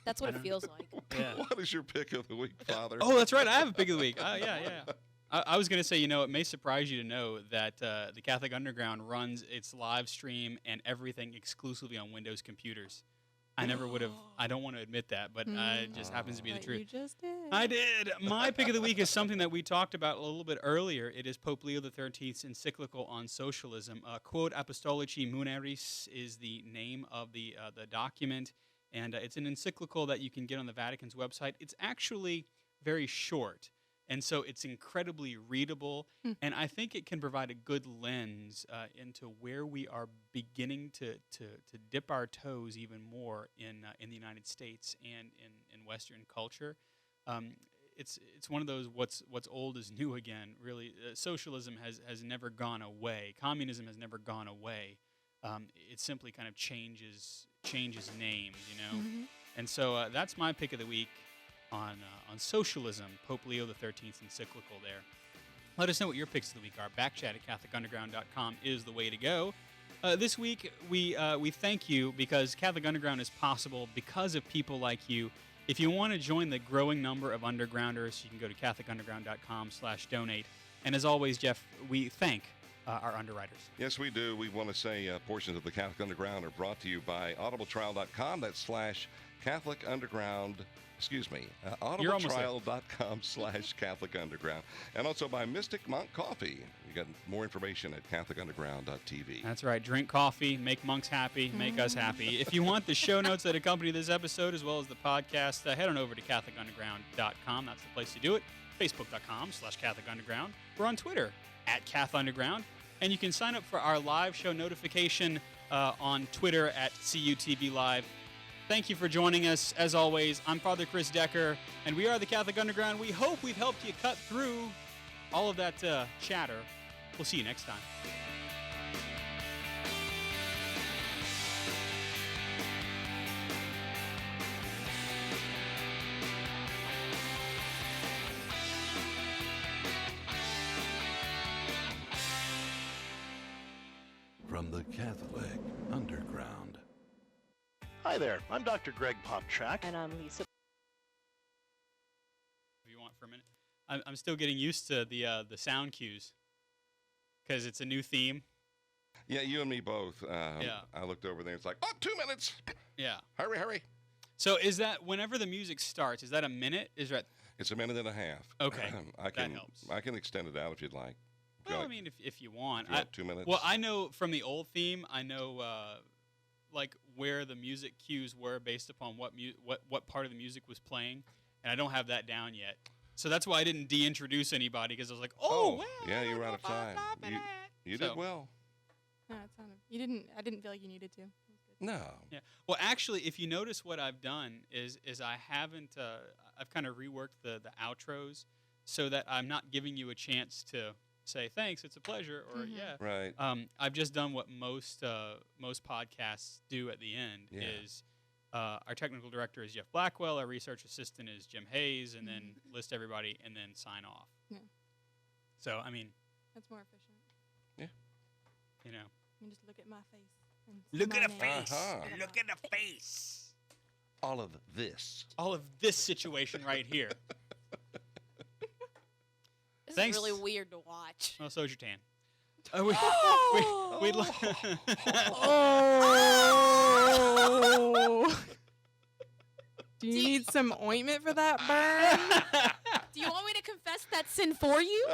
That's what it feels like. Yeah. What is your pick of the week, Father? Oh, that's right. I have a pick of the week. Yeah. I was going to say, it may surprise you to know that the Catholic Underground runs its live stream and everything exclusively on Windows computers. I never would have. I don't want to admit that, but it just happens to be the truth. You just did. I did. My pick of the week is something that we talked about a little bit earlier. It is Pope Leo XIII's encyclical on socialism. Quod Apostolici Muneris is the name of the document, and it's an encyclical that you can get on the Vatican's website. It's actually very short, and so it's incredibly readable, and I think it can provide a good lens into where we are beginning to dip our toes even more in the United States and in Western culture. It's one of those what's old is new again. Really, socialism has never gone away. Communism has never gone away. It simply kind of changes names, And so that's my pick of the week on socialism, Pope Leo XIII's encyclical there. Let us know what your picks of the week are. Backchat at CatholicUnderground.com is the way to go. This week, we thank you because Catholic Underground is possible because of people like you. If you want to join the growing number of undergrounders, you can go to CatholicUnderground.com/donate. And as always, Jeff, we thank our underwriters. Yes, we do. We want to say portions of the Catholic Underground are brought to you by audibletrial.com. That's /Catholic Underground. audibletrial.com/Catholic Underground. And also by Mystic Monk Coffee. You got more information at CatholicUnderground.tv. That's right. Drink coffee, make monks happy, make us happy. If you want the show notes that accompany this episode as well as the podcast, head on over to CatholicUnderground.com. That's the place to do it. Facebook.com/Catholic Underground. We're on Twitter at Cath Underground. And you can sign up for our live show notification on Twitter at CUTB Live. Thank you for joining us. As always, I'm Father Chris Decker, and we are the Catholic Underground. We hope we've helped you cut through all of that chatter. We'll see you next time. From the Catholic Underground. Hi there, I'm Dr. Greg Popchak. And I'm Lisa. If you want for a minute. I'm still getting used to the sound cues because it's a new theme. Yeah, you and me both. I looked over there. It's like, 2 minutes. Yeah. Hurry. So is that whenever the music starts? Is that a minute? It's a minute and a half. Okay. That helps. I can extend it out if you'd like. Well, I mean, if you want. 2 minutes. Well, I know from the old theme. I know like where the music cues were based upon what part of the music was playing, and I don't have that down yet. So that's why I didn't de-introduce anybody because I was like, well, yeah, you were out of time. You did well. No, it sounded. You didn't. I didn't feel like you needed to. No. Yeah. Well, actually, if you notice what I've done is I haven't. I've kind of reworked the outros so that I'm not giving you a chance to say thanks, it's a pleasure, or yeah. Right. I've just done what most podcasts do at the end is our technical director is Jeff Blackwell, our research assistant is Jim Hayes, and then list everybody and then sign off. Yeah. So, I mean. That's more efficient. Yeah. You know. You can just look at my face. Look at a face. Look at a face. All of this. All of this situation right here. This is really weird to watch. Oh, so's your tan. Do you need some ointment for that burn? Do you want me to confess that sin for you?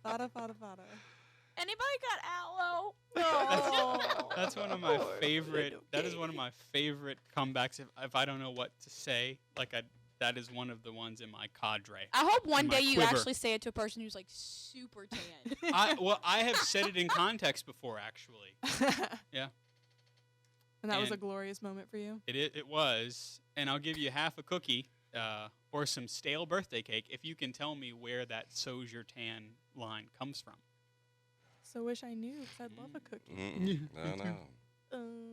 Fada. Anybody got aloe? No. That's one of my favorite. That is one of my favorite comebacks. If I don't know what to say, that is one of the ones in my cadre. I hope one day you actually say it to a person who's like super tan. I have said it in context before, actually. Yeah. And that was a glorious moment for you? It was. And I'll give you half a cookie or some stale birthday cake if you can tell me where that so's your tan line comes from. So wish I knew, because I'd love a cookie. No.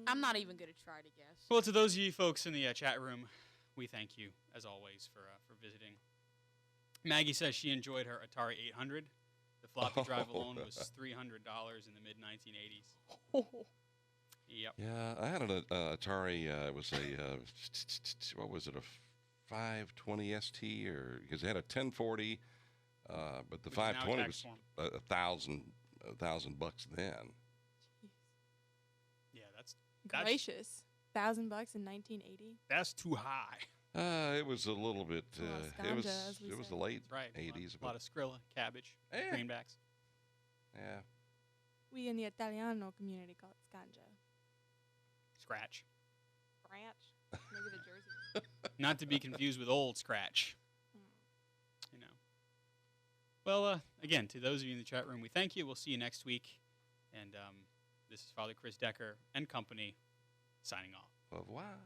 I'm not even going to try to guess. Well, to those of you folks in the chat room, we thank you, as always, for visiting. Maggie says she enjoyed her Atari 800. The floppy drive alone was $300 in the mid-1980s. Yep. Yeah, I had an Atari. It was a what was it? A 520 ST, or because it had a 1040, but the 520 was $1,000 then. Yeah, that's gracious. $1,000 in 1980. That's too high. It was a little bit. It was the late right. 80s. A lot of Skrilla, cabbage, greenbacks. Yeah. We in the Italiano community call it scanja. Scratch. Maybe the Jersey. Not to be confused with old Scratch. You know. Well, again, to those of you in the chat room, we thank you. We'll see you next week. And this is Father Chris Decker and company signing off. Au revoir.